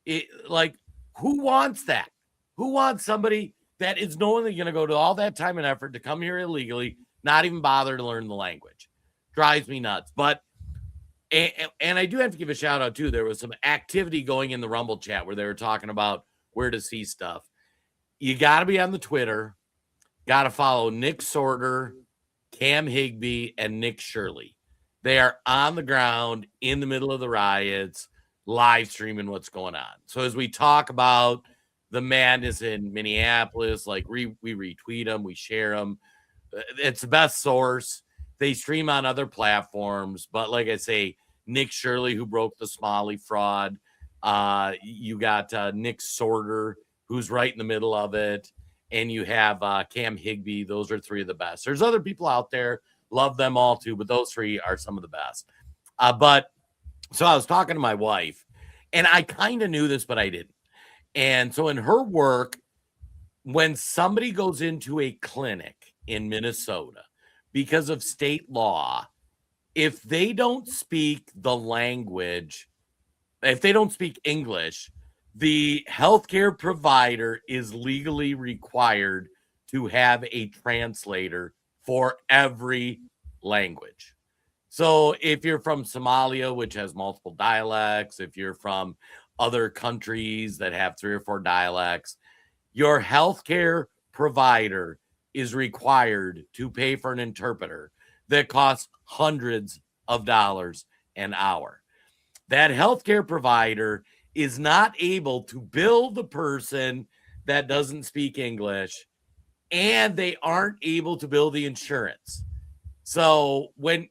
who wants that? Who wants somebody that is knowingly going to go to all that time and effort to come here illegally, not even bother to learn the language? drives me nuts. But and I do have to give a shout out too. There was some activity going in the Rumble chat where they were talking about where to see stuff. You got to be on the Twitter. Got to follow Nick Sorter, Cam Higbee, and Nick Shirley. They are on the ground in the middle of the riots, live streaming what's going on. So as we talk about the madness in Minneapolis, like we retweet them, we share them. It's the best source. They stream on other platforms, but like I say, Nick Shirley, who broke the Smalley fraud. You got Nick Sorter, who's right in the middle of it. And you have Cam Higbee. Those are three of the best. There's other people out there. Love them all too, but those three are some of the best. But so I was talking to my wife, and I kind of knew this, but I didn't. And so in her work, when somebody goes into a clinic in Minnesota, because of state law, if they don't speak the language, if they don't speak English, the healthcare provider is legally required to have a translator for every language. So if you're from Somalia, which has multiple dialects, if you're from other countries that have 3 or 4 dialects, your healthcare provider is required to pay for an interpreter that costs hundreds of dollars an hour. That healthcare provider is not able to bill the person that doesn't speak English, and they aren't able to bill the insurance. So when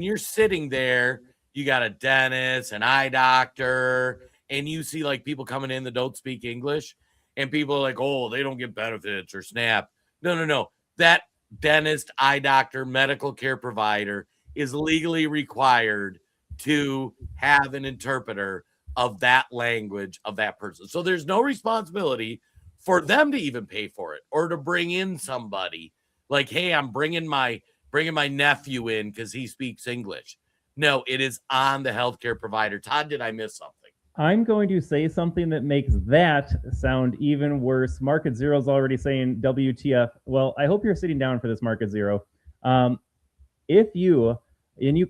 you're sitting there, you got a dentist, an eye doctor, and you see like people coming in that don't speak English, and people are like, oh, they don't get benefits or SNAP. No. That dentist, eye doctor, medical care provider is legally required to have an interpreter of that language of that person. So there's no responsibility for them to even pay for it or to bring in somebody like, hey, I'm bringing my nephew in because he speaks English. No, it is on the healthcare provider. Todd, did I miss something? I'm going to say something that makes that sound even worse. Market Zero's already saying WTF. Well, I hope you're sitting down for this, Market Zero. If you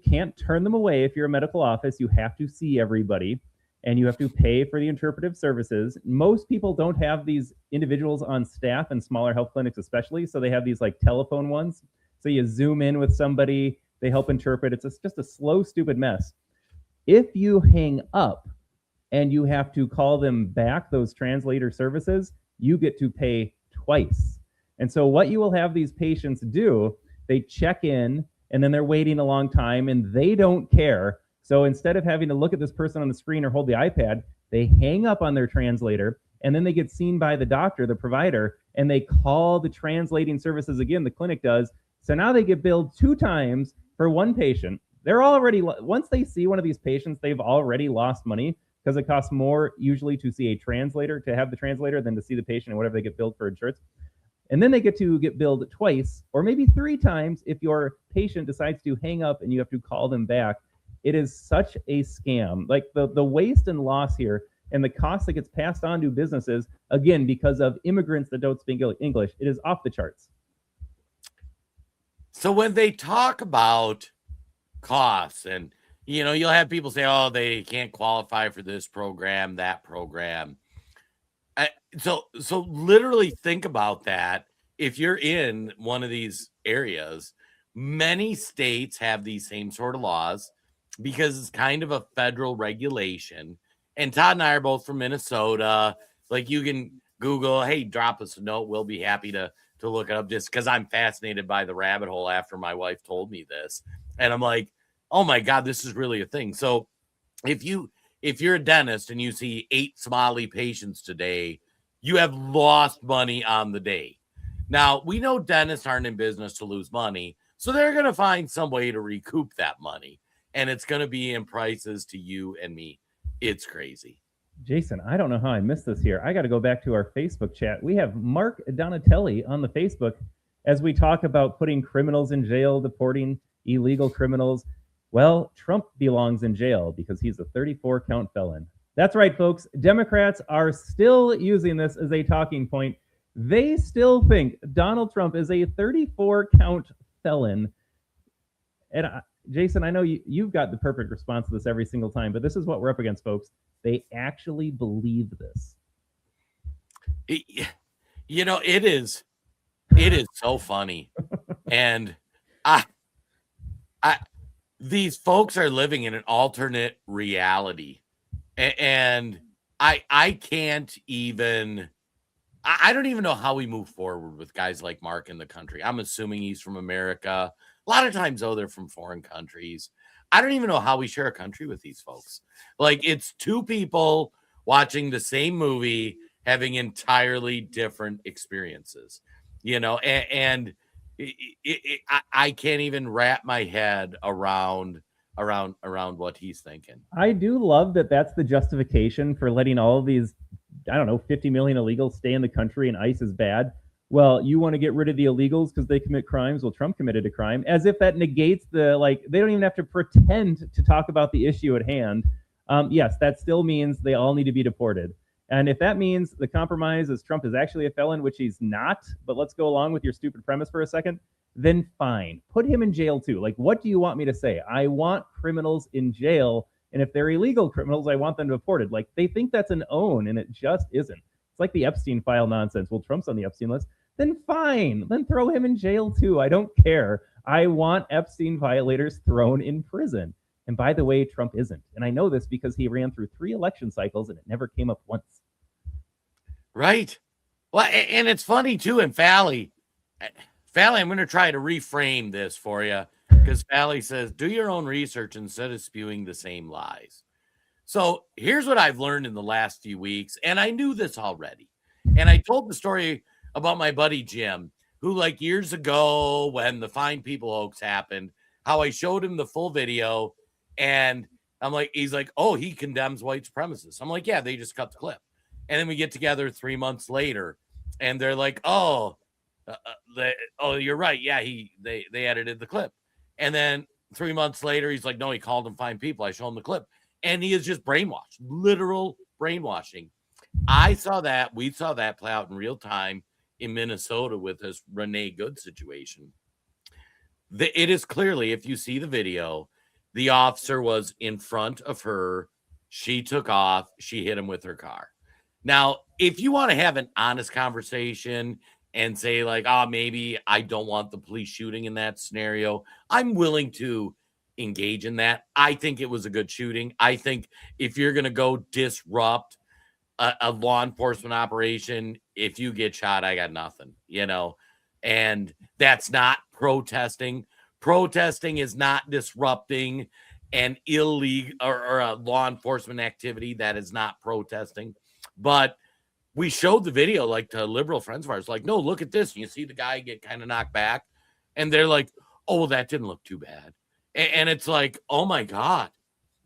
can't turn them away if you're a medical office, you have to see everybody and you have to pay for the interpretive services. Most people don't have these individuals on staff in smaller health clinics especially, so they have these like telephone ones. So you zoom in with somebody, they help interpret. It's just a slow, stupid mess. If you hang up and you have to call them back, those translator services, you get to pay twice. And so what you will have these patients do, they check in and then they're waiting a long time and they don't care. So instead of having to look at this person on the screen or hold the iPad, they hang up on their translator and then they get seen by the doctor, the provider, and they call the translating services again, the clinic does. So now they get billed 2 times for one patient. They're already, once they see one of these patients, they've already lost money because it costs more usually to see a translator, to have the translator, than to see the patient and whatever they get billed for insurance. And then they get to get billed twice or maybe 3 times if your patient decides to hang up and you have to call them back. It is such a scam. Like the waste and loss here and the cost that gets passed on to businesses, again, because of immigrants that don't speak English, it is off the charts. So when they talk about costs and, you'll have people say, oh, they can't qualify for this program, that program. So literally think about that. If you're in one of these areas, many states have these same sort of laws because it's kind of a federal regulation. And Todd and I are both from Minnesota. Like you can Google, hey, drop us a note. We'll be happy to look it up just because I'm fascinated by the rabbit hole after my wife told me this. And I'm like, oh my God, this is really a thing. So if you're a dentist and you see 8 Somali patients today, you have lost money on the day. Now, we know dentists aren't in business to lose money, so they're going to find some way to recoup that money. And it's going to be in prices to you and me. It's crazy. Jason, I don't know how I missed this here. I got to go back to our Facebook chat. We have Mark Donatelli on the Facebook as we talk about putting criminals in jail, deporting illegal criminals. Well, Trump belongs in jail because he's a 34-count felon. That's right, folks. Democrats are still using this as a talking point. They still think Donald Trump is a 34-count felon. And Jason, I know you've got the perfect response to this every single time, but this is what we're up against, folks. They actually believe this. It is so funny. And these folks are living in an alternate reality. And I can't even, I don't even know how we move forward with guys like Mark in the country. I'm assuming he's from America. A lot of times, though, they're from foreign countries. I don't even know how we share a country with these folks. Like, it's two people watching the same movie, having entirely different experiences, and I can't even wrap my head around what he's thinking. I do love that that's the justification for letting all of these, 50 million illegals stay in the country, and ICE is bad. Well, you want to get rid of the illegals because they commit crimes. Well, Trump committed a crime, as if that negates they don't even have to pretend to talk about the issue at hand. Yes, that still means they all need to be deported. And if that means the compromise is Trump is actually a felon, which he's not, but let's go along with your stupid premise for a second, then fine. Put him in jail too. Like, what do you want me to say? I want criminals in jail. And if they're illegal criminals, I want them deported. Like, they think that's an own, and it just isn't. It's like the Epstein file nonsense. Well, Trump's on the Epstein list. Then fine. Then throw him in jail too. I don't care. I want Epstein violators thrown in prison. And by the way, Trump isn't. And I know this because he ran through 3 election cycles and it never came up once. Right. Well, and it's funny too. And Fally, I'm going to try to reframe this for you, because Fally says, do your own research instead of spewing the same lies. So here's what I've learned in the last few weeks. And I knew this already. And I told the story about my buddy Jim, who, like, years ago when the Fine People hoax happened, how I showed him the full video, and I'm like, he's like, oh, he condemns white supremacists. I'm like, yeah, they just cut the clip. And then we get together 3 months later, and they're like, oh, you're right. Yeah, they edited the clip. And then 3 months later, he's like, no, he called them Fine People. I show him the clip. And he is just brainwashed, literal brainwashing. We saw that play out in real time in Minnesota with this Renee Good situation. It is clearly, if you see the video, the officer was in front of her. She took off. She hit him with her car. Now, if you want to have an honest conversation and say, like, maybe I don't want the police shooting in that scenario, I'm willing to engage in that. I think it was a good shooting. I think if you're going to go disrupt a law enforcement operation, if you get shot, I got nothing, and that's not protesting. Protesting is not disrupting an illegal or a law enforcement activity. That is not protesting. But we showed the video, like, to liberal friends of ours, like, no, look at this. And you see the guy get kind of knocked back, and they're like, oh, well, that didn't look too bad. And it's like, oh my God,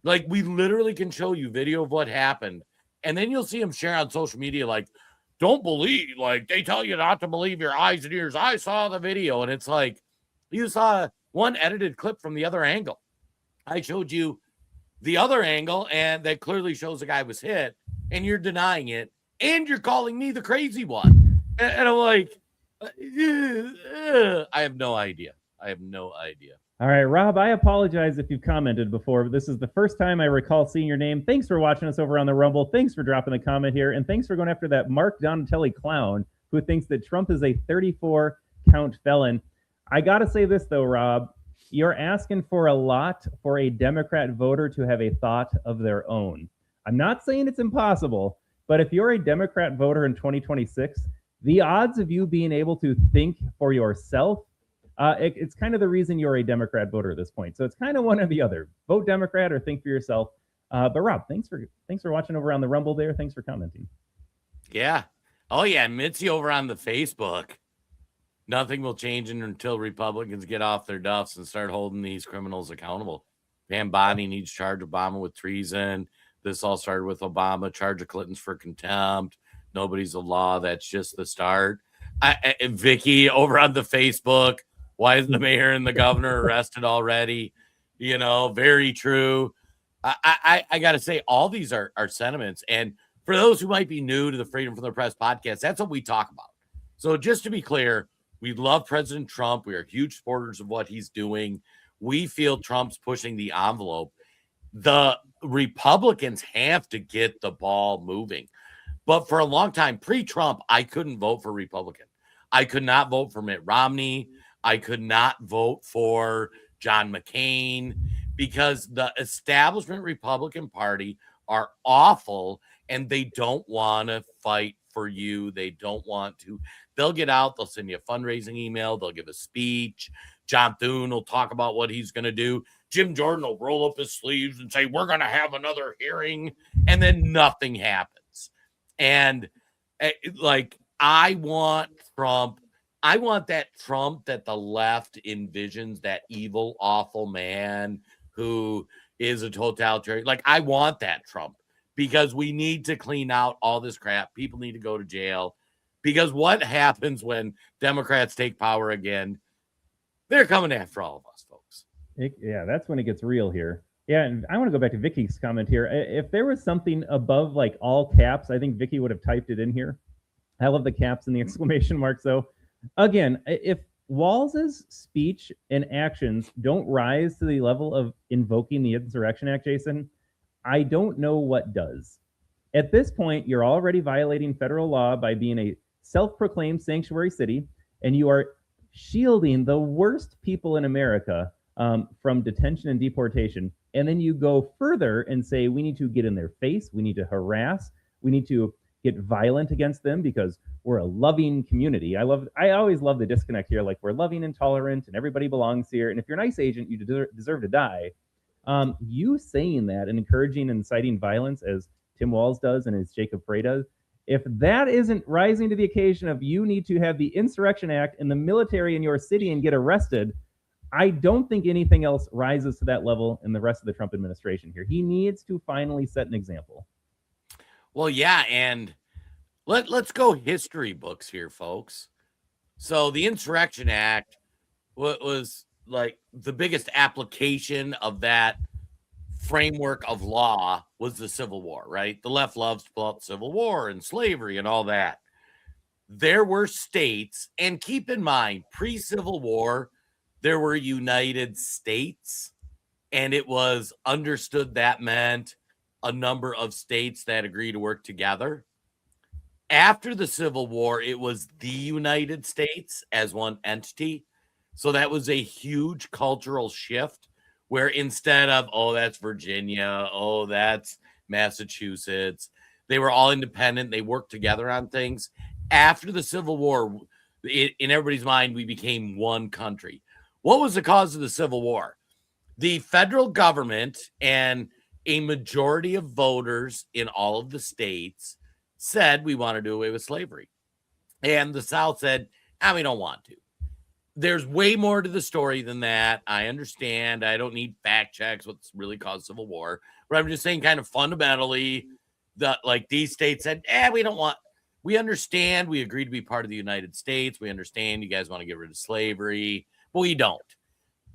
like, we literally can show you video of what happened. And then you'll see them share on social media, like, don't believe, like, they tell you not to believe your eyes and ears. I saw the video. And it's like, you saw one edited clip from the other angle. I showed you the other angle, and that clearly shows the guy was hit, and you're denying it. And you're calling me the crazy one. And I'm like, I have no idea. All right, Rob, I apologize if you've commented before, but this is the first time I recall seeing your name. Thanks for watching us over on the Rumble. Thanks for dropping the comment here. And thanks for going after that Mark Donatelli clown who thinks that Trump is a 34-count felon. I got to say this, though, Rob. You're asking for a lot for a Democrat voter to have a thought of their own. I'm not saying it's impossible, but if you're a Democrat voter in 2026, the odds of you being able to think for yourself, it's kind of the reason you're a Democrat voter at this point. So it's kind of one or the other. Vote Democrat or think for yourself. But Rob, thanks for watching over on the Rumble there. Thanks for commenting. Yeah. Oh, yeah. Mitzi over on the Facebook. Nothing will change until Republicans get off their duffs and start holding these criminals accountable. Pam Bondi needs to charge Obama with treason. This all started with Obama. Charge of Clintons for contempt. Nobody's a law. That's just the start. Vicky over on the Facebook. Why isn't the mayor and the governor arrested already? Very true. I got to say, all these are sentiments. And for those who might be new to the Freedom from the Press podcast, that's what we talk about. So just to be clear, we love President Trump. We are huge supporters of what he's doing. we feel Trump's pushing the envelope. The Republicans have to get the ball moving. But for a long time, pre-Trump, I couldn't vote for Republican. I could not vote for Mitt Romney. I could not vote for John McCain because the establishment Republican Party are awful and they don't want to fight for you. They don't want to. They'll get out. They'll send you a fundraising email. They'll give a speech. John Thune will talk about what he's going to do. Jim Jordan will roll up his sleeves and say, we're going to have another hearing. And then nothing happens. And like, I want Trump. I want that Trump that the left envisions, that evil, awful man who is a totalitarian. Like, I want that Trump because we need to clean out all this crap. People need to go to jail because what happens when Democrats take power again? They're coming after all of us, folks. Yeah, that's when it gets real here. Yeah, and I want to go back to Vicky's comment here. If there was something above like all caps, I think Vicky would have typed it in here. I love the caps and the exclamation marks, though. Again, if Walz's speech and actions don't rise to the level of invoking the Insurrection Act, Jason, I don't know what does. At this point, you're already violating federal law by being a self-proclaimed sanctuary city, and you are shielding the worst people in America from detention and deportation. And then you go further and say, we need to get in their face, we need to harass, we need to get violent against them because we're a loving community. I always love the disconnect here. Like, we're loving and tolerant and everybody belongs here. And if you're an ICE agent, you deserve to die. You saying that and encouraging and inciting violence as Tim Walz does and as Jacob Frey does, if that isn't rising to the occasion of you need to have the Insurrection Act and the military in your city and get arrested, I don't think anything else rises to that level in the rest of the Trump administration here. He needs to finally set an example. Well, yeah, and let's go history books here, folks. So the Insurrection Act was like the biggest application of that framework of law was the Civil War, right? The left loves to pull out the Civil War and slavery and all that. There were states, and keep in mind, pre-Civil War, there were United States, and it was understood that meant a number of states that agree to work together. After the Civil War, it was the United States as one entity. So that was a huge cultural shift where instead of, oh, that's Virginia, oh, that's Massachusetts, they were all independent. They worked together on things. After the Civil War, in everybody's mind, we became one country. What was the cause of the Civil War? The federal government and a majority of voters in all of the states said we want to do away with slavery. And the South said, we don't want to. There's way more to the story than that. I understand. I don't need fact checks what's really caused Civil War. But I'm just saying kind of fundamentally that like these states said, we understand. We agree to be part of the United States. We understand you guys want to get rid of slavery, but we don't.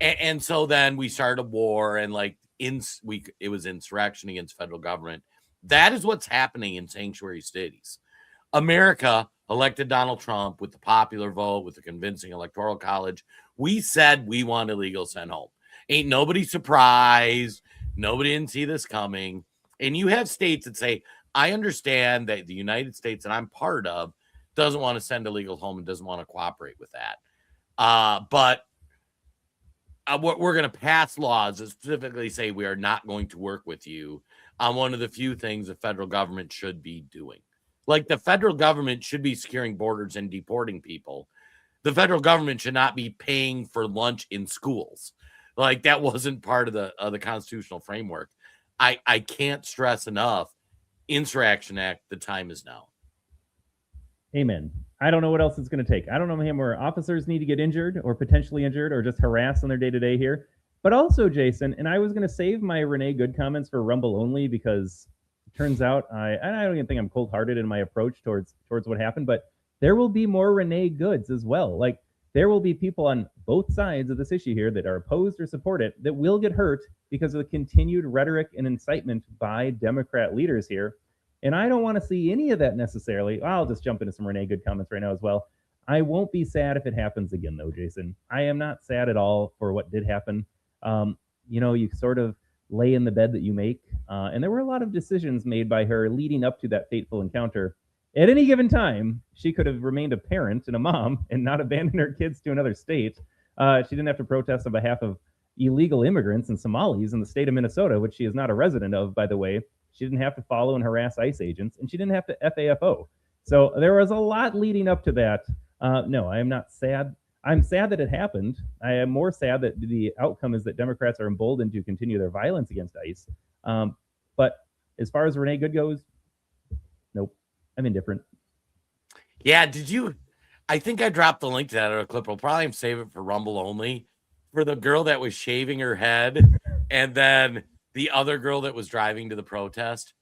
And so then we started a war and it was insurrection against federal government. That is what's happening in sanctuary cities. America elected Donald Trump with the popular vote, with the convincing electoral college. We said we want illegals sent home. Ain't nobody surprised. Nobody didn't see this coming. And you have states that say, I understand that the United States that I'm part of doesn't want to send illegals home and doesn't want to cooperate with that. But we're going to pass laws that specifically say we are not going to work with you on one of the few things the federal government should be doing. Like the federal government should be securing borders and deporting people. The federal government should not be paying for lunch in schools. Like that wasn't part of the constitutional framework. I can't stress enough, Insurrection Act, the time is now. Amen. I don't know what else it's going to take. I don't know him where officers need to get injured or potentially injured or just harassed on their day-to-day here. But also, Jason, and I was going to save my Renee Good comments for Rumble only because it turns out I don't even think I'm cold-hearted in my approach towards what happened, but there will be more Renee Goods as well. Like there will be people on both sides of this issue here that are opposed or support it that will get hurt because of the continued rhetoric and incitement by Democrat leaders here. And I don't want to see any of that necessarily. I'll just jump into some Renee Good comments right now as well. I won't be sad if it happens again, though, Jason. I am not sad at all for what did happen. You sort of lay in the bed that you make. And there were a lot of decisions made by her leading up to that fateful encounter. At any given time, she could have remained a parent and a mom and not abandoned her kids to another state. She didn't have to protest on behalf of illegal immigrants and Somalis in the state of Minnesota, which she is not a resident of, by the way. She didn't have to follow and harass ICE agents, and she didn't have to FAFO. So there was a lot leading up to that. No, I am not sad. I'm sad that it happened. I am more sad that the outcome is that Democrats are emboldened to continue their violence against ICE. But as far as Renee Good goes, nope, I'm indifferent. Yeah, I think I dropped the link to that other clip. We'll probably save it for Rumble only, for the girl that was shaving her head and then the other girl that was driving to the protest.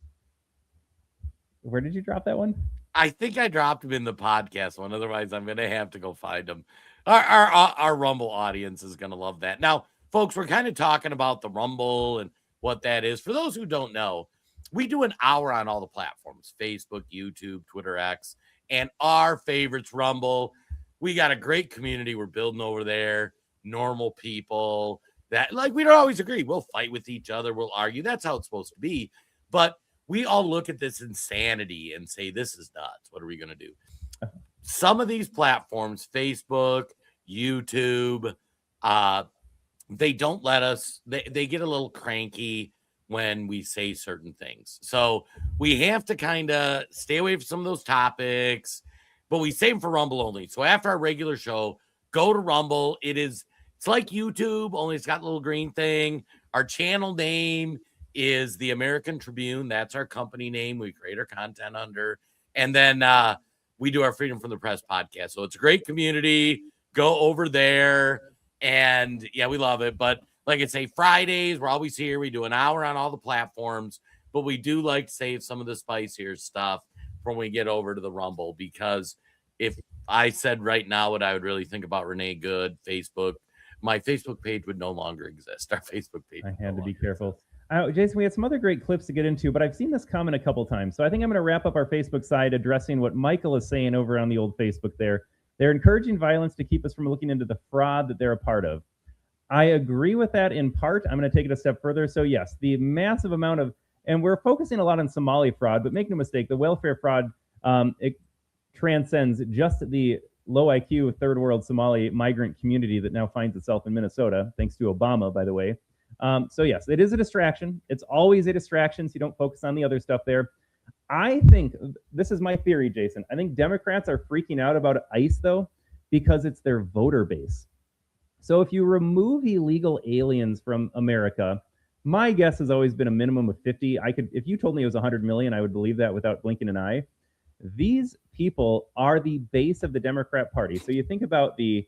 Where did you drop that one? I think I dropped them in the podcast one. Otherwise, I'm going to have to go find them. Our Rumble audience is going to love that. Now, folks, we're kind of talking about the Rumble and what that is. For those who don't know, we do an hour on all the platforms: Facebook, YouTube, Twitter, X, and our favorites, Rumble. We got a great community we're building over there. Normal people that, like, we don't always agree. We'll fight with each other. We'll argue. That's how it's supposed to be. But we all look at this insanity and say, this is nuts. What are we going to do? Some of these platforms, Facebook, YouTube, they don't let us, they get a little cranky when we say certain things. So we have to kind of stay away from some of those topics, but we save them for Rumble only. So after our regular show, go to Rumble. It's like YouTube, only it's got a little green thing. Our channel name is the American Tribune. That's our company name. We create our content under. And then we do our Freedom from the Press podcast. So it's a great community. Go over there. And yeah, we love it. But like I say, Fridays, we're always here. We do an hour on all the platforms. But we do like to save some of the spicier stuff when we get over to the Rumble. Because if I said right now what I would really think about Renee Good, Facebook, my Facebook page would no longer exist. Our Facebook page. I had to be careful. Jason, we had some other great clips to get into, but I've seen this comment a couple times. So I think I'm going to wrap up our Facebook side addressing what Michael is saying over on the old Facebook there. They're encouraging violence to keep us from looking into the fraud that they're a part of. I agree with that in part. I'm going to take it a step further. So yes, the massive amount of, and we're focusing a lot on Somali fraud, but make no mistake, the welfare fraud, it transcends just the low IQ third world Somali migrant community that now finds itself in Minnesota, thanks to Obama, by the way. So yes, it is a distraction. It's always a distraction, so you don't focus on the other stuff there. I think, this is my theory, Jason, I think Democrats are freaking out about ICE, though, because it's their voter base. So if you remove illegal aliens from America, my guess has always been a minimum of 50. If you told me it was 100 million, I would believe that without blinking an eye. These people are the base of the Democrat Party. So you think about the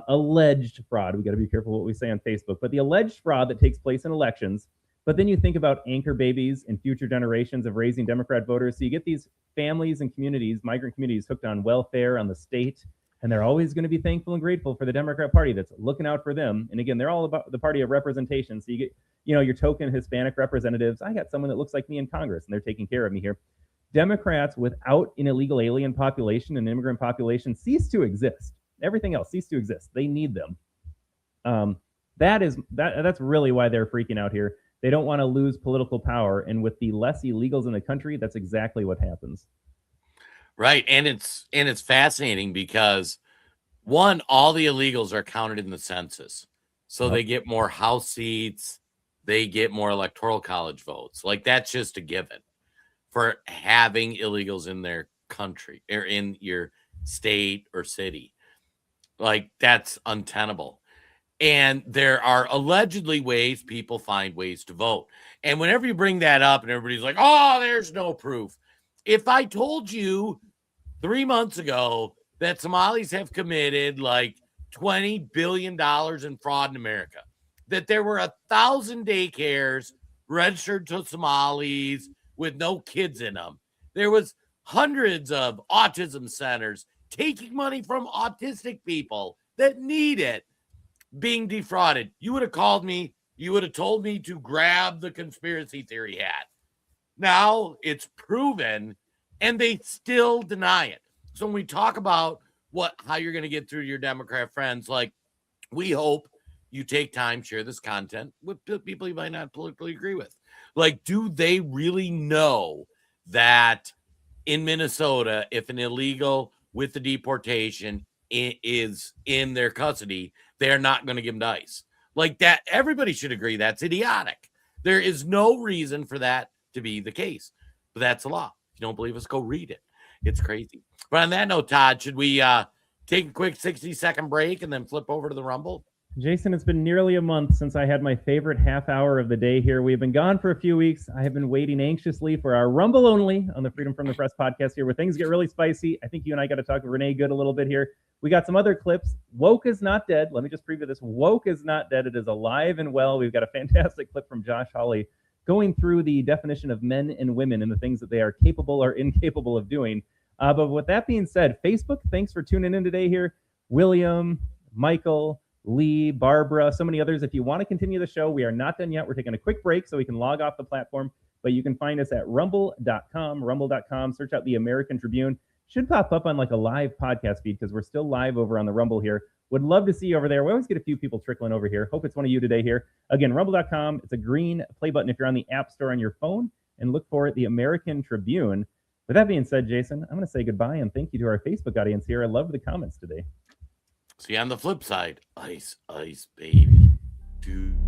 alleged fraud. We got to be careful what we say on Facebook, but the alleged fraud that takes place in elections. But then you think about anchor babies and future generations of raising Democrat voters. So you get these families and communities, migrant communities, hooked on welfare, on the state, and they're always going to be thankful and grateful for the Democrat Party that's looking out for them. And again, they're all about the party of representation. So you get, your token Hispanic representatives. I got someone that looks like me in Congress, and they're taking care of me here. Democrats, without an illegal alien population and immigrant population, cease to exist. Everything else cease to exist. They need them. That's really why they're freaking out here. They don't want to lose political power, and with the less illegals in the country, that's exactly what happens. Right, and it's fascinating because one, all the illegals are counted in the census, so they get more House seats, they get more electoral college votes. Like, that's just a given for having illegals in their country or in your state or city. Like, that's untenable. And there are allegedly ways people find ways to vote. And whenever you bring that up and everybody's like, oh, there's no proof. If I told you 3 months ago that Somalis have committed like $20 billion in fraud in America, that there were 1,000 daycares registered to Somalis with no kids in them, there was hundreds of autism centers taking money from autistic people that need it, being defrauded, you would have called me. You would have told me to grab the conspiracy theory hat. Now it's proven, and they still deny it. So when we talk about how you're going to get through to your Democrat friends, like, we hope you take time, share this content with people you might not politically agree with. Like, do they really know that in Minnesota, if an illegal with the deportation is in their custody, they're not going to give them to ICE? Like that, everybody should agree that's idiotic. There is no reason for that to be the case, but that's the law. If you don't believe us, go read it. It's crazy. But on that note, Todd, should we take a quick 60-second break and then flip over to the Rumble? Jason, it's been nearly a month since I had my favorite half hour of the day here. We've been gone for a few weeks. I have been waiting anxiously for our Rumble only on the Freedom from the Press podcast here, where things get really spicy. I think you and I got to talk to Renee Good a little bit here. We got some other clips. Woke is not dead. Let me just preview this. Woke is not dead. It is alive and well. We've got a fantastic clip from Josh Hawley going through the definition of men and women and the things that they are capable or incapable of doing. But with that being said, Facebook, thanks for tuning in today here. William, Michael, Lee, Barbara, so many others. If you want to continue the show, we are not done yet. We're taking a quick break so we can log off the platform, but you can find us at rumble.com, search out the American Tribune. Should pop up on like a live podcast feed because we're still live over on the Rumble here. Would love to see you over there. We always get a few people trickling over here. Hope it's one of you today here. Again, rumble.com. It's a green play button if you're on the App Store on your phone, and look for the American Tribune. With that being said, Jason, I'm going to say goodbye and thank you to our Facebook audience here. I love the comments today. See, on the flip side, ice, baby. Dude.